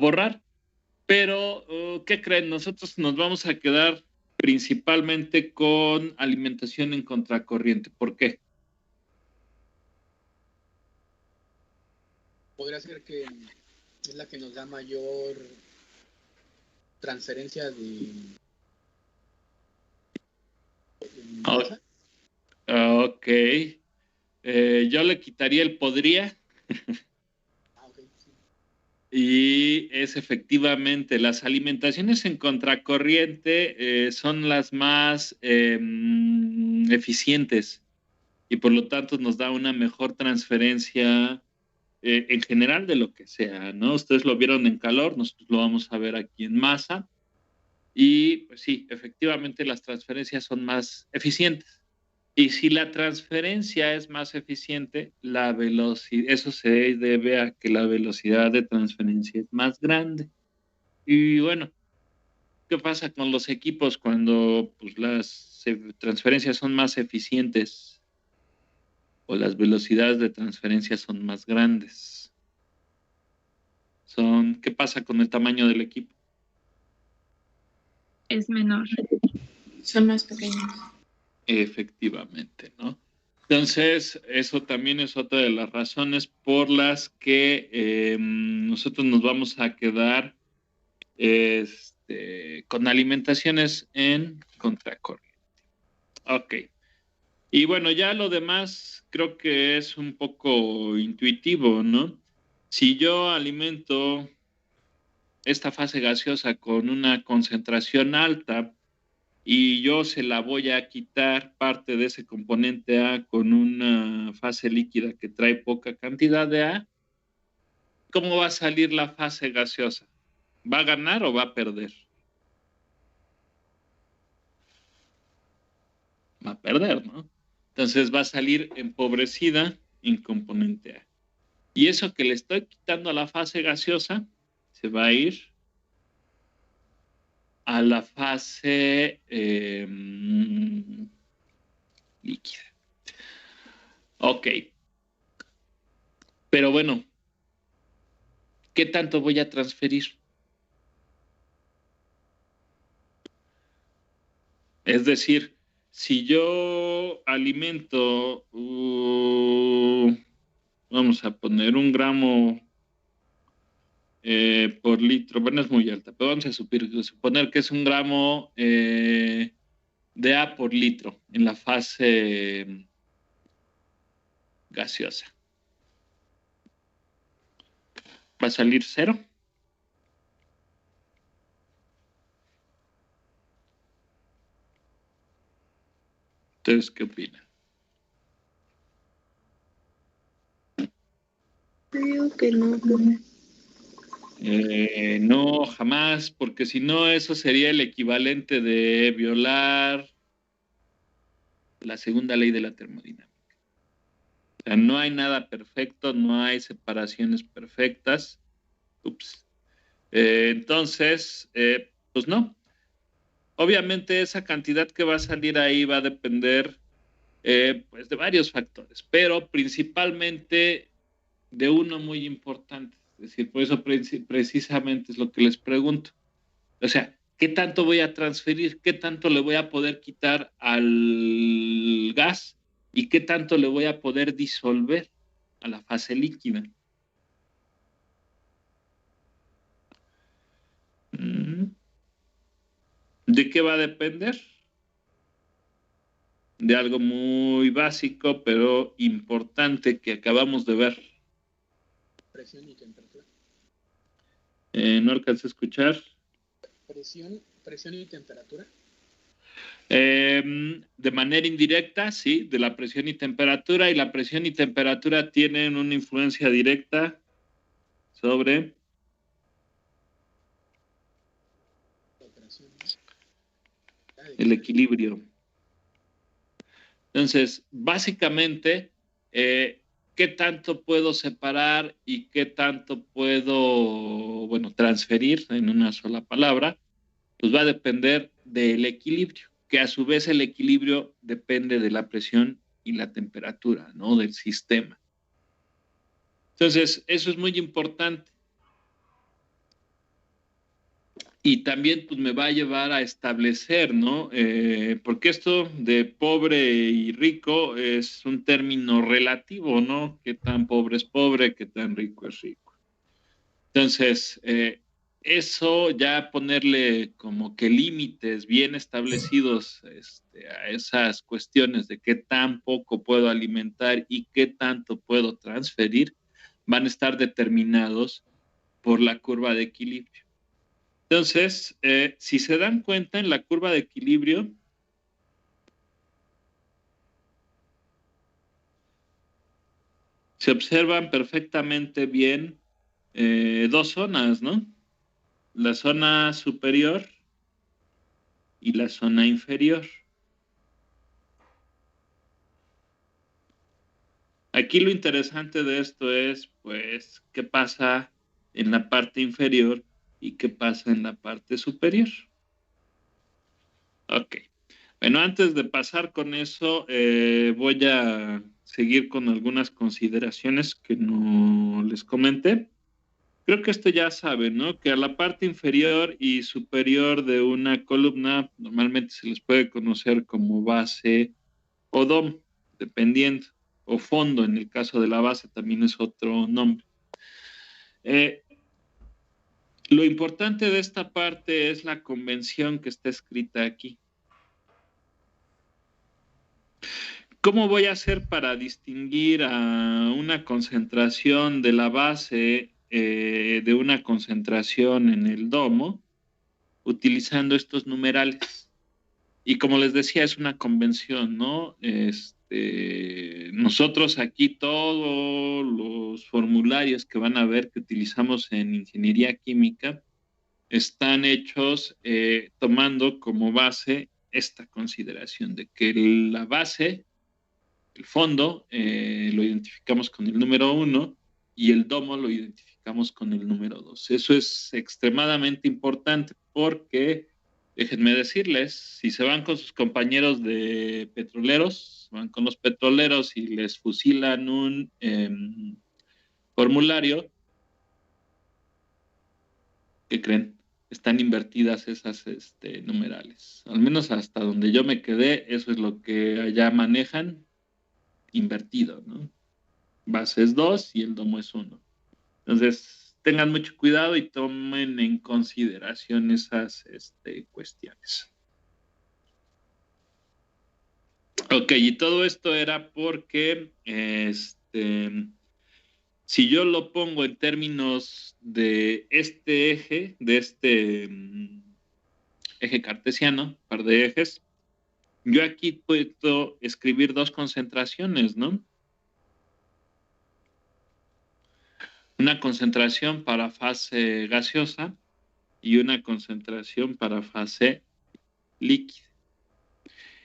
borrar. Pero, ¿qué creen? Nosotros nos vamos a quedar principalmente con alimentación en contracorriente. ¿Por qué? Podría ser que es la que nos da mayor transferencia de masa. Ok. Yo le quitaría el podría. Okay, sí. Y es efectivamente, las alimentaciones en contracorriente son las más eficientes y por lo tanto nos da una mejor transferencia en general de lo que sea, ¿no? Ustedes lo vieron en calor, nosotros lo vamos a ver aquí en masa y pues sí, efectivamente las transferencias son más eficientes. Y si la transferencia es más eficiente, la velocidad, eso se debe a que la velocidad de transferencia es más grande. Y bueno, ¿qué pasa con los equipos cuando pues, las transferencias son más eficientes o las velocidades de transferencia son más grandes? ¿Qué pasa con el tamaño del equipo? Es menor. Son más pequeños. Efectivamente, ¿no? Entonces, eso también es otra de las razones por las que nosotros nos vamos a quedar con alimentaciones en contracorriente. Ok. Y bueno, ya lo demás creo que es un poco intuitivo, ¿no? Si yo alimento esta fase gaseosa con una concentración alta, y yo se la voy a quitar parte de ese componente A con una fase líquida que trae poca cantidad de A, ¿cómo va a salir la fase gaseosa? ¿Va a ganar o va a perder? Va a perder, ¿no? Entonces va a salir empobrecida en componente A. Y eso que le estoy quitando a la fase gaseosa se va a ir a la fase líquida. Ok. Pero bueno, ¿qué tanto voy a transferir? Es decir, si yo alimento, vamos a poner 1 gramo por litro, bueno, es muy alta, pero vamos a suponer que es 1 gramo de A por litro en la fase gaseosa. ¿Va a salir 0? ¿Ustedes qué opinan? Creo que no. No, jamás, porque si no, eso sería el equivalente de violar la segunda ley de la termodinámica. O sea, no hay nada perfecto, no hay separaciones perfectas. Ups. Entonces, pues no. Obviamente esa cantidad que va a salir ahí va a depender pues de varios factores, pero principalmente de uno muy importante. Es decir, por eso precisamente es lo que les pregunto. O sea, ¿qué tanto voy a transferir? ¿Qué tanto le voy a poder quitar al gas? ¿Y qué tanto le voy a poder disolver a la fase líquida? ¿De qué va a depender? De algo muy básico, pero importante que acabamos de ver. Presión y temperatura. No alcancé a escuchar. Presión y temperatura. De manera indirecta, sí, de la presión y temperatura, y la presión y temperatura tienen una influencia directa sobre el equilibrio. Entonces, básicamente, ¿qué tanto puedo separar y qué tanto puedo, bueno, transferir en una sola palabra? Pues va a depender del equilibrio, que a su vez el equilibrio depende de la presión y la temperatura, ¿no? Del sistema. Entonces, eso es muy importante. Y también pues me va a llevar a establecer, ¿no? Porque esto de pobre y rico es un término relativo, ¿no? ¿Qué tan pobre es pobre? ¿Qué tan rico es rico? Entonces, eso ya ponerle como que límites bien establecidos a esas cuestiones de qué tan poco puedo alimentar y qué tanto puedo transferir, van a estar determinados por la curva de equilibrio. Entonces, si se dan cuenta en la curva de equilibrio, se observan perfectamente bien dos zonas, ¿no? La zona superior y la zona inferior. Aquí lo interesante de esto es, pues, qué pasa en la parte inferior y qué pasa en la parte superior. Ok. Bueno, antes de pasar con eso, voy a seguir con algunas consideraciones que no les comenté. Creo que esto ya saben, ¿no? Que a la parte inferior y superior de una columna normalmente se les puede conocer como base o DOM, dependiendo, o fondo, en el caso de la base también es otro nombre. Lo importante de esta parte es la convención que está escrita aquí. ¿Cómo voy a hacer para distinguir a una concentración de la base de una concentración en el domo? Utilizando estos numerales. Y como les decía, es una convención, ¿no? Nosotros aquí todos los formularios que van a ver que utilizamos en ingeniería química están hechos tomando como base esta consideración de que la base, el fondo, lo identificamos con el número 1 y el domo lo identificamos con el número 2. Eso es extremadamente importante porque, déjenme decirles, si se van con sus compañeros de petroleros, van con los petroleros y les fusilan un formulario, ¿qué creen? Están invertidas esas numerales. Al menos hasta donde yo me quedé, eso es lo que allá manejan, invertido, ¿no? Base es 2 y el domo es 1. Entonces, tengan mucho cuidado y tomen en consideración esas cuestiones. Ok, y todo esto era porque si yo lo pongo en términos de este eje, de este eje cartesiano, par de ejes, yo aquí puedo escribir dos concentraciones, ¿no? una concentración para fase gaseosa y una concentración para fase líquida.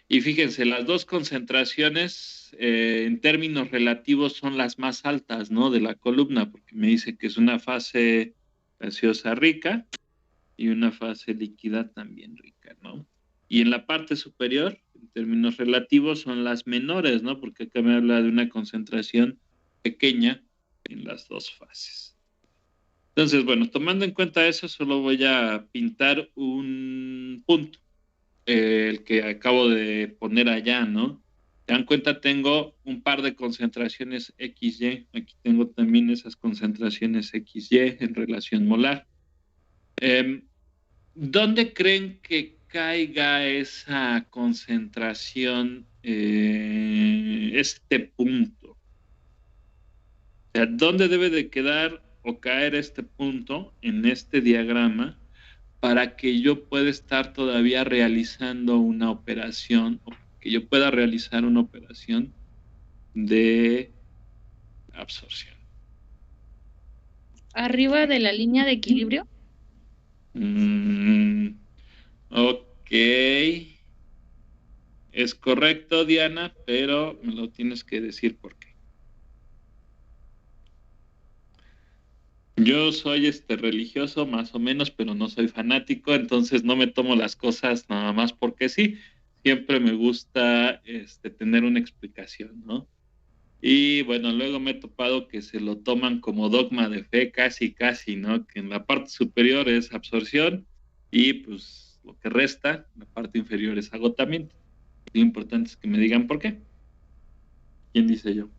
Y fíjense, las dos concentraciones en términos relativos son las más altas, ¿no? De la columna, porque me dice que es una fase gaseosa rica y una fase líquida también rica, ¿no? Y en la parte superior, en términos relativos, son las menores, ¿no? Porque acá me habla de una concentración pequeña en las dos fases. Entonces, bueno, tomando en cuenta eso, solo voy a pintar un punto, el que acabo de poner allá, ¿no? Se dan cuenta, tengo un par de concentraciones XY. Aquí tengo también esas concentraciones XY en relación molar. ¿Dónde creen que caiga esa concentración, este punto? O sea, ¿dónde debe de quedar o caer este punto en este diagrama para que yo pueda estar todavía realizando una operación, o que yo pueda realizar una operación de absorción? Arriba de la línea de equilibrio. Ok. Es correcto, Diana, pero me lo tienes que decir por qué. Yo soy religioso más o menos, pero no soy fanático, entonces no me tomo las cosas nada más porque sí. Siempre me gusta tener una explicación, ¿no? Y bueno, luego me he topado que se lo toman como dogma de fe, casi, ¿no? Que en la parte superior es absorción y pues lo que resta, en la parte inferior es agotamiento. Lo importante es que me digan por qué. ¿Quién dice yo?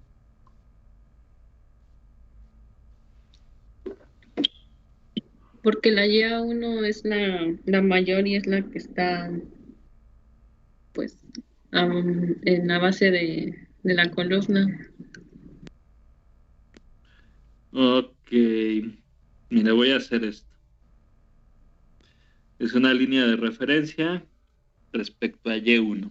Porque la YA1 es la mayor y es la que está, pues, en la base de la columna. Ok. Mira, voy a hacer esto. Es una línea de referencia respecto a Y1.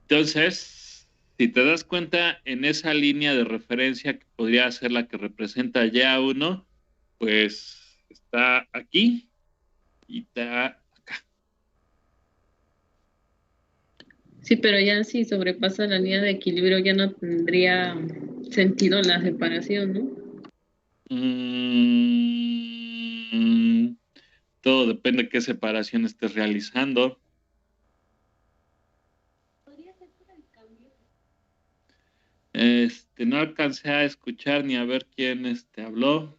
Entonces, si te das cuenta, en esa línea de referencia que podría ser la que representa Y1, pues está aquí y está acá. Sí, pero ya si sobrepasa la línea de equilibrio ya no tendría sentido la separación, ¿no? Todo depende de qué separación estés realizando. No alcancé a escuchar ni a ver quién habló.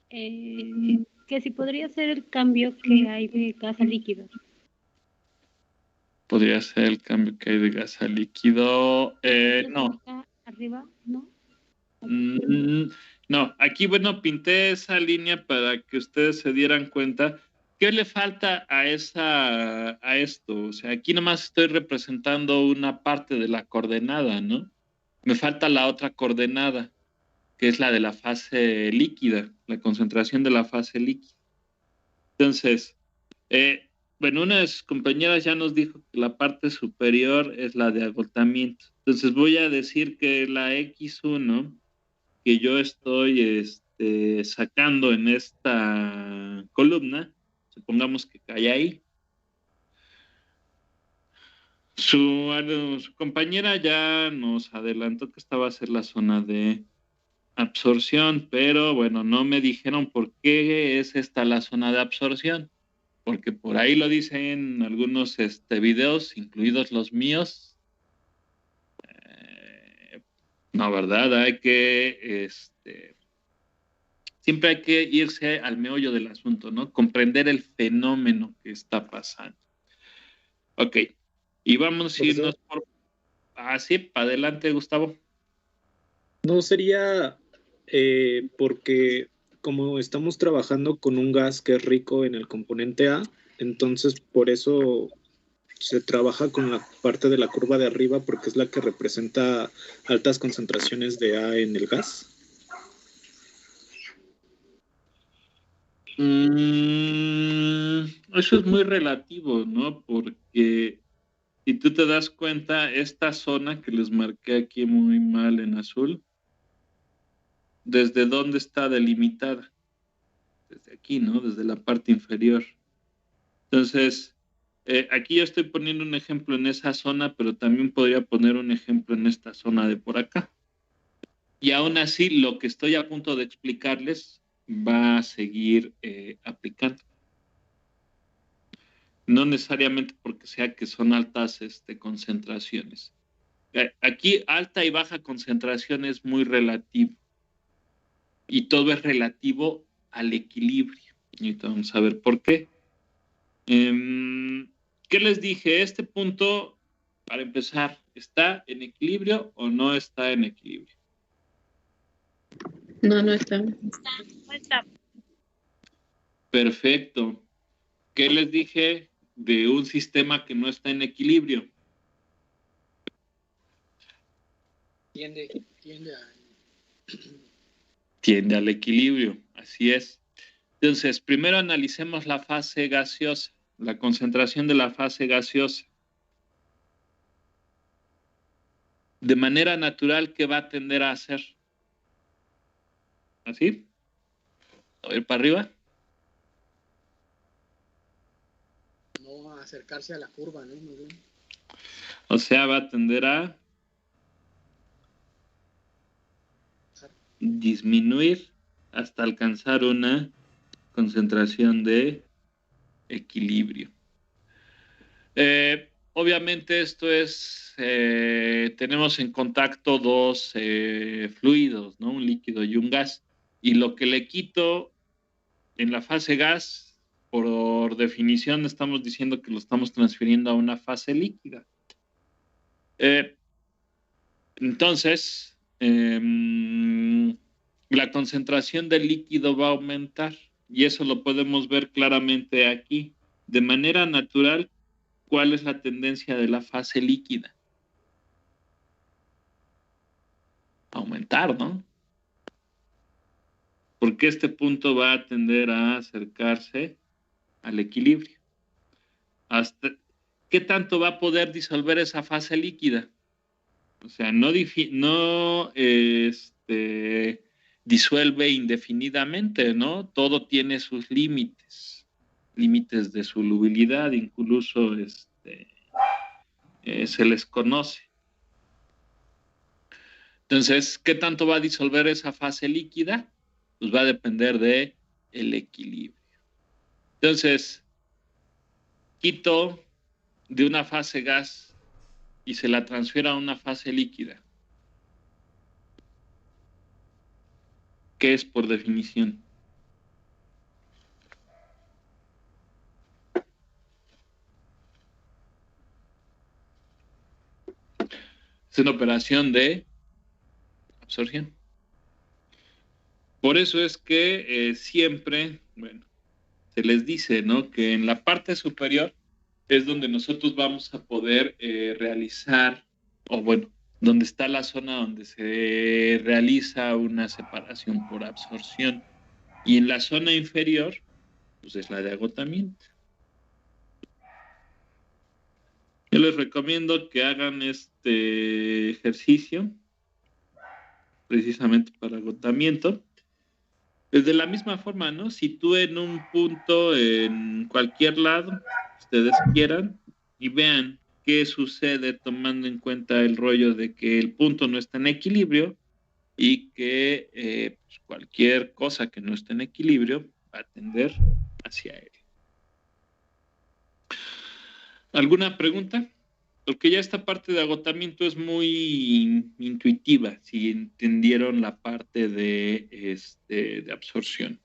Que si podría ser el cambio que hay de gas a líquido. Podría ser el cambio que hay de gas a líquido. No. Arriba, ¿no? No, aquí, bueno, pinté esa línea para que ustedes se dieran cuenta qué le falta a esto. O sea, aquí nomás estoy representando una parte de la coordenada, ¿no? Me falta la otra coordenada, que es la de la fase líquida, la concentración de la fase líquida. Entonces, bueno, una de sus compañeras ya nos dijo que la parte superior es la de agotamiento. Entonces voy a decir que la X1 que yo estoy sacando en esta columna, supongamos que cae ahí. Su compañera ya nos adelantó que esta va a ser la zona de absorción, pero bueno, no me dijeron por qué es esta la zona de absorción, porque por ahí lo dicen algunos videos, incluidos los míos. No, ¿verdad? Hay que, siempre hay que irse al meollo del asunto, ¿no? Comprender el fenómeno que está pasando. Ok, y vamos a irnos por... sí, para adelante, Gustavo. No sería porque como estamos trabajando con un gas que es rico en el componente A, entonces por eso se trabaja con la parte de la curva de arriba porque es la que representa altas concentraciones de A en el gas. Eso es muy relativo, ¿no? Porque si tú te das cuenta, esta zona que les marqué aquí muy mal en azul, ¿desde dónde está delimitada? Desde aquí, ¿no? Desde la parte inferior. Entonces, aquí yo estoy poniendo un ejemplo en esa zona, pero también podría poner un ejemplo en esta zona de por acá. Y aún así, lo que estoy a punto de explicarles va a seguir aplicando. No necesariamente porque sea que son altas concentraciones. Aquí alta y baja concentración es muy relativo. Y todo es relativo al equilibrio. Y vamos a ver por qué. ¿Qué les dije? Este punto, para empezar, ¿está en equilibrio o no está en equilibrio? No, no está. No está. Perfecto. ¿Qué les dije de un sistema que no está en equilibrio? Tiende al equilibrio, así es. Entonces, primero analicemos la fase gaseosa, la concentración de la fase gaseosa. De manera natural, ¿qué va a tender a hacer? ¿Así? A ver para arriba. No acercarse a la curva, ¿no? Muy bien. O sea, va a tender a disminuir hasta alcanzar una concentración de equilibrio. Obviamente esto es, tenemos en contacto dos fluidos, ¿no? Un líquido y un gas. Y lo que le quito en la fase gas, por definición estamos diciendo que lo estamos transfiriendo a una fase líquida. Entonces, la concentración del líquido va a aumentar y eso lo podemos ver claramente aquí. De manera natural, ¿cuál es la tendencia de la fase líquida? Aumentar, ¿no? Porque este punto va a tender a acercarse al equilibrio. ¿Qué tanto va a poder disolver esa fase líquida? O sea, no disuelve indefinidamente, ¿no? Todo tiene sus límites, límites de solubilidad, incluso se les conoce. Entonces, ¿qué tanto va a disolver esa fase líquida? Pues va a depender de el equilibrio. Entonces, quito de una fase gas y se la transfiero a una fase líquida. ¿Qué es por definición? Es una operación de absorción. Por eso es que siempre, bueno, se les dice, ¿no? Que en la parte superior es donde nosotros vamos a poder realizar, o bueno, donde está la zona donde se realiza una separación por absorción. Y en la zona inferior, pues es la de agotamiento. Yo les recomiendo que hagan este ejercicio precisamente para agotamiento. De la misma forma, ¿no? Si tú en un punto, en cualquier lado, ustedes quieran y vean qué sucede tomando en cuenta el rollo de que el punto no está en equilibrio y que pues cualquier cosa que no esté en equilibrio va a tender hacia él. ¿Alguna pregunta? Porque ya esta parte de agotamiento es muy intuitiva, si entendieron la parte de absorción.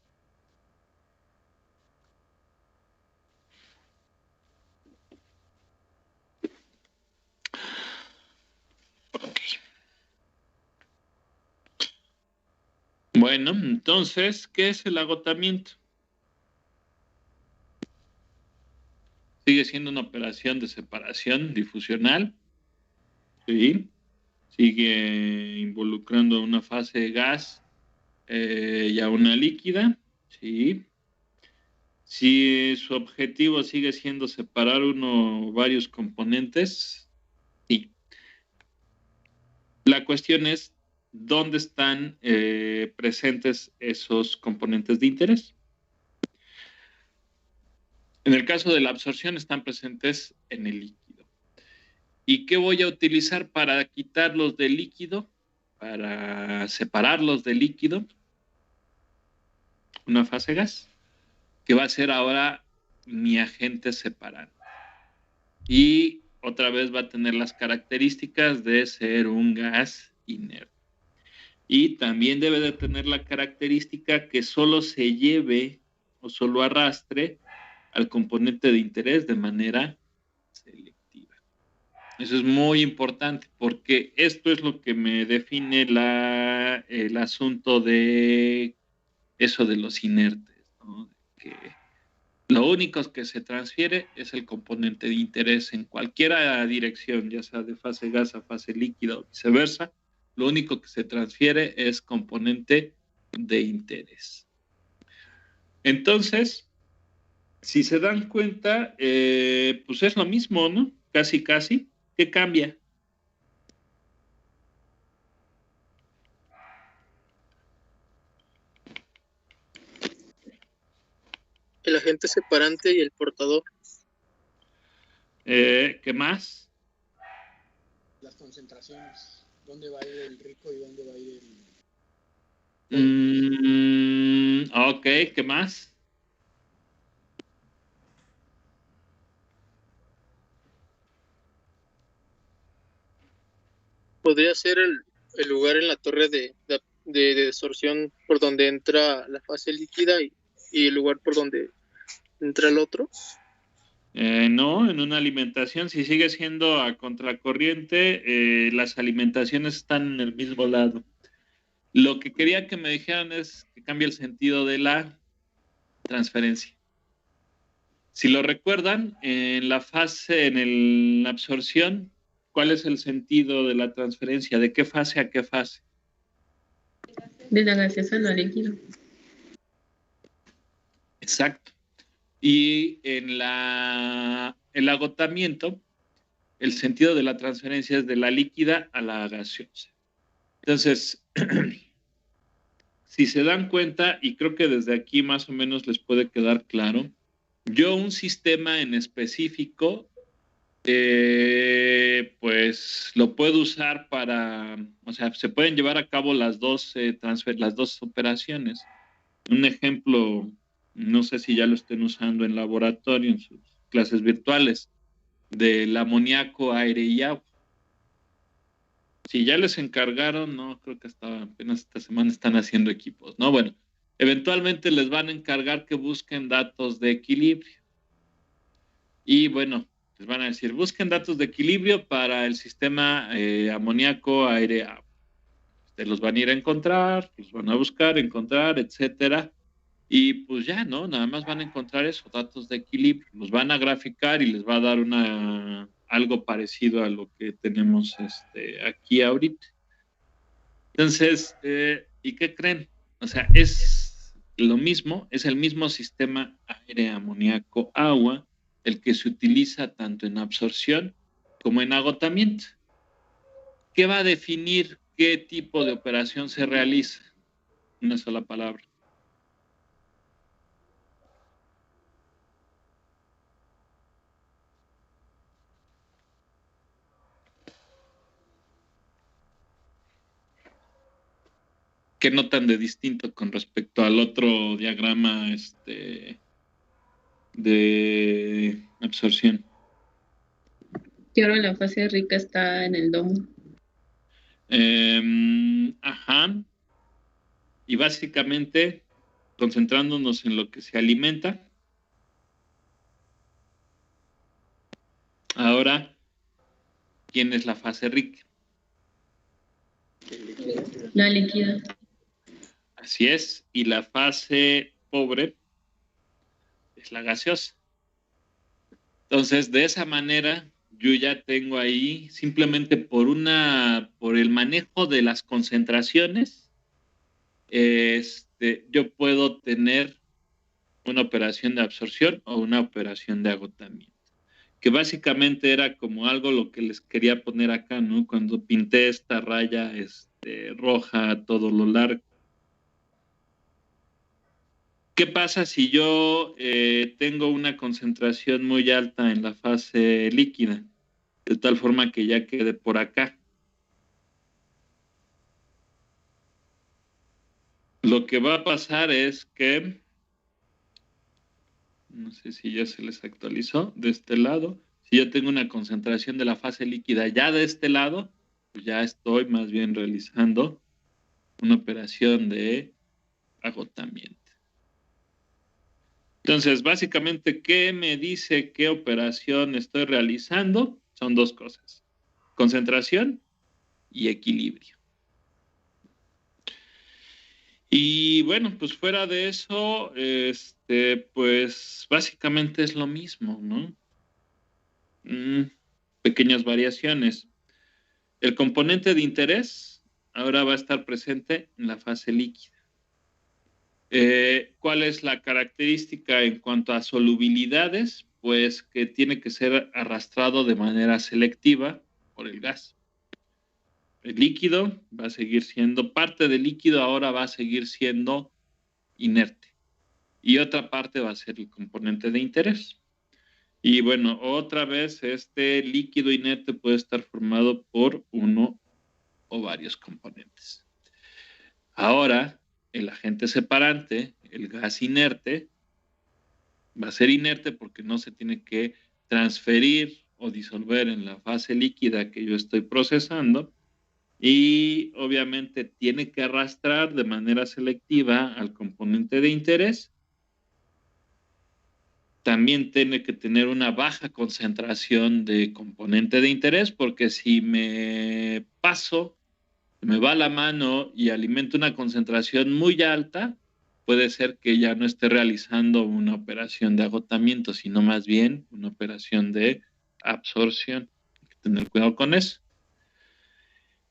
Okay. Bueno, entonces, ¿qué es el agotamiento? Sigue siendo una operación de separación difusional, ¿sí? Sigue involucrando a una fase de gas y a una líquida, ¿sí? Si su objetivo sigue siendo separar uno o varios componentes, sí. La cuestión es dónde están presentes esos componentes de interés. En el caso de la absorción están presentes en el líquido. ¿Y qué voy a utilizar para quitarlos del líquido? Para separarlos del líquido. Una fase gas, que va a ser ahora mi agente separante. Y otra vez va a tener las características de ser un gas inerte. Y también debe de tener la característica que solo se lleve o solo arrastre al componente de interés de manera selectiva. Eso es muy importante porque esto es lo que me define el asunto de eso de los inertes, ¿no? Que lo único que se transfiere es el componente de interés en cualquier dirección, ya sea de fase gas a fase líquida o viceversa. Lo único que se transfiere es componente de interés. Entonces, si se dan cuenta, pues es lo mismo, ¿no? Casi, casi. ¿Qué cambia? El agente separante y el portador. ¿Qué más? Las concentraciones. ¿Dónde va a ir el rico y dónde va a ir el... Ok, ¿qué más? Podría ser el lugar en la torre de desorción por donde entra la fase líquida y el lugar por donde entra el otro. No, en una alimentación, si sigue siendo a contracorriente, las alimentaciones están en el mismo lado. Lo que quería que me dijeran es que cambie el sentido de la transferencia. Si lo recuerdan, en la fase, la absorción, ¿cuál es el sentido de la transferencia? ¿De qué fase a qué fase? De la gaseosa al líquido. Exacto. Y en el agotamiento, el sentido de la transferencia es de la líquida a la gaseosa. Entonces, si se dan cuenta, y creo que desde aquí más o menos les puede quedar claro, yo un sistema en específico, pues lo puedo usar para, o sea, se pueden llevar a cabo las dos operaciones. Un ejemplo, no sé si ya lo estén usando en laboratorio, en sus clases virtuales, del amoníaco, aire y agua. Si ya les encargaron, no, creo que apenas esta semana están haciendo equipos, ¿no? Bueno, eventualmente les van a encargar que busquen datos de equilibrio. Y bueno, les van a decir, busquen datos de equilibrio para el sistema amoníaco, aire, agua. Ustedes los van a ir a encontrar, los van a buscar, encontrar, etcétera. Y pues ya, ¿no? Nada más van a encontrar esos datos de equilibrio. Los van a graficar y les va a dar algo parecido a lo que tenemos aquí ahorita. Entonces, ¿y qué creen? O sea, es lo mismo, es el mismo sistema aire, amoníaco, agua, el que se utiliza tanto en absorción como en agotamiento. ¿Qué va a definir qué tipo de operación se realiza? Una sola palabra. ¿Qué notan de distinto con respecto al otro diagrama de absorción? Y ahora la fase rica está en el domo. Ajá. Y básicamente, concentrándonos en lo que se alimenta. Ahora, ¿quién es la fase rica? La líquida. Así es. Y la fase pobre es la gaseosa. Entonces, de esa manera, yo ya tengo ahí, simplemente por el manejo de las concentraciones, yo puedo tener una operación de absorción o una operación de agotamiento, que básicamente era como algo lo que les quería poner acá, ¿no? Cuando pinté esta raya roja a todo lo largo. ¿Qué pasa si yo tengo una concentración muy alta en la fase líquida? De tal forma que ya quede por acá. Lo que va a pasar es que, no sé si ya se les actualizó, de este lado, si yo tengo una concentración de la fase líquida ya de este lado, pues ya estoy más bien realizando una operación de agotamiento. Entonces, básicamente, ¿qué me dice qué operación estoy realizando? Son dos cosas: concentración y equilibrio. Y bueno, pues fuera de eso, pues básicamente es lo mismo, ¿no? Pequeñas variaciones. El componente de interés ahora va a estar presente en la fase líquida. ¿Cuál es la característica en cuanto a solubilidades? Pues que tiene que ser arrastrado de manera selectiva por el gas. El líquido va a seguir siendo, parte del líquido ahora va a seguir siendo inerte. Y otra parte va a ser el componente de interés. Y bueno, otra vez este líquido inerte puede estar formado por uno o varios componentes. Ahora, el agente separante, el gas inerte, va a ser inerte porque no se tiene que transferir o disolver en la fase líquida que yo estoy procesando, y obviamente tiene que arrastrar de manera selectiva al componente de interés. También tiene que tener una baja concentración de componente de interés, porque si me paso, me va la mano y alimento una concentración muy alta, puede ser que ya no esté realizando una operación de agotamiento, sino más bien una operación de absorción. Hay que tener cuidado con eso.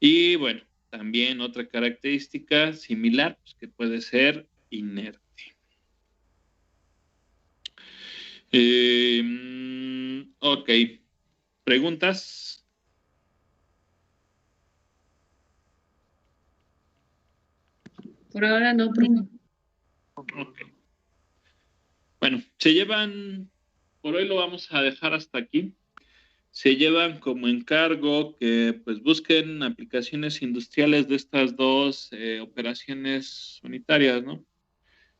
Y bueno, también otra característica similar, pues, que puede ser inerte. Ok. ¿Preguntas? Por ahora no, profe. Ok. Bueno, se llevan, por hoy lo vamos a dejar hasta aquí. Se llevan como encargo que pues busquen aplicaciones industriales de estas dos operaciones unitarias, ¿no?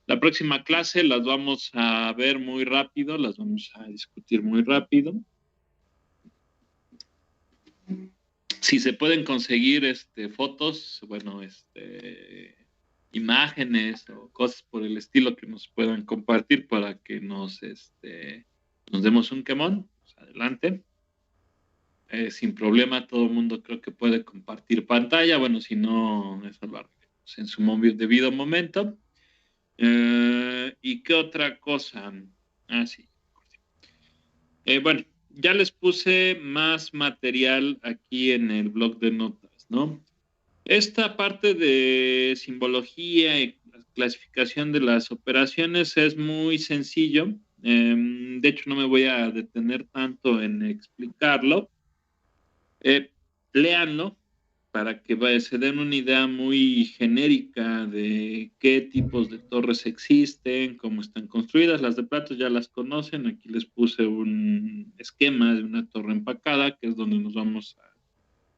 La próxima clase las vamos a ver muy rápido, las vamos a discutir muy rápido. Si se pueden conseguir fotos, bueno, imágenes o cosas por el estilo que nos puedan compartir para que nos demos un quemón, pues adelante. Sin problema, todo el mundo creo que puede compartir pantalla. Bueno, si no, eso lo haremos en su debido momento. ¿Y qué otra cosa? Sí. Bueno, ya les puse más material aquí en el blog de notas, ¿no? Esta parte de simbología y clasificación de las operaciones es muy sencillo. De hecho, no me voy a detener tanto en explicarlo. Léanlo para que se den una idea muy genérica de qué tipos de torres existen, cómo están construidas. Las de platos ya las conocen. Aquí les puse un esquema de una torre empacada, que es donde nos vamos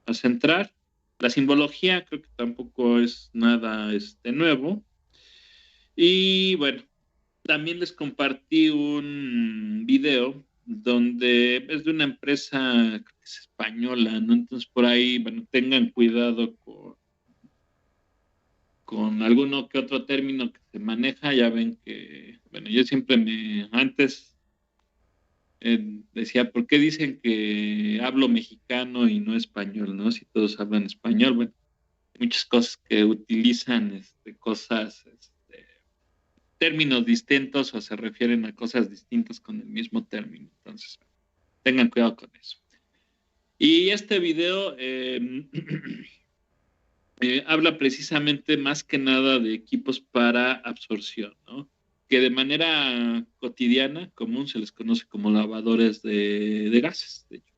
a centrar. La simbología creo que tampoco es nada nuevo. Y bueno, también les compartí un video donde es de una empresa, creo que es española, ¿no? Entonces por ahí, bueno, tengan cuidado con alguno que otro término que se maneja. Ya ven que, bueno, yo siempre antes decía, ¿por qué dicen que hablo mexicano y no español, no? Si todos hablan español. Bueno, muchas cosas que utilizan cosas, términos distintos o se refieren a cosas distintas con el mismo término. Entonces, tengan cuidado con eso. Y este video habla precisamente más que nada de equipos para absorción, ¿no? Que de manera cotidiana, común, se les conoce como lavadores de gases. De hecho,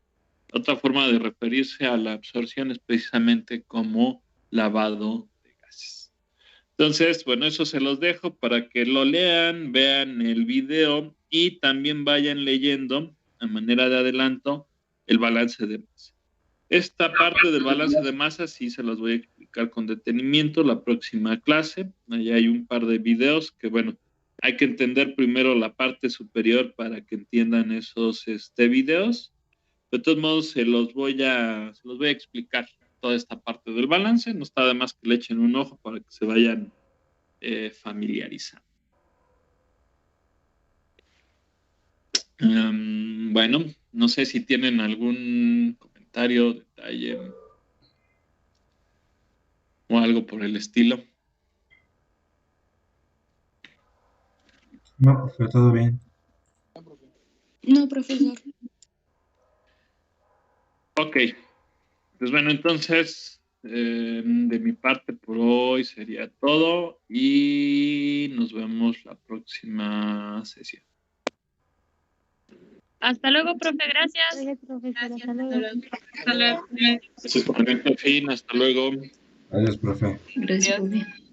otra forma de referirse a la absorción es precisamente como lavado de gases. Entonces, bueno, eso se los dejo para que lo lean, vean el video y también vayan leyendo, a manera de adelanto, el balance de masa. Esta parte del balance de masa sí se los voy a explicar con detenimiento la próxima clase. Allá hay un par de videos que, bueno, hay que entender primero la parte superior para que entiendan esos videos. De todos modos, se los voy a explicar toda esta parte del balance. No está de más que le echen un ojo para que se vayan familiarizando. Bueno, no sé si tienen algún comentario, detalle o algo por el estilo. No, profe, todo bien. No, profesor. Ok, pues bueno, entonces de mi parte por hoy sería todo y nos vemos la próxima sesión. Hasta luego, profe, gracias. Gracias, profesor. Hasta luego. Hasta luego. Gracias por el fin, hasta luego. Adiós, profe. Gracias, profe.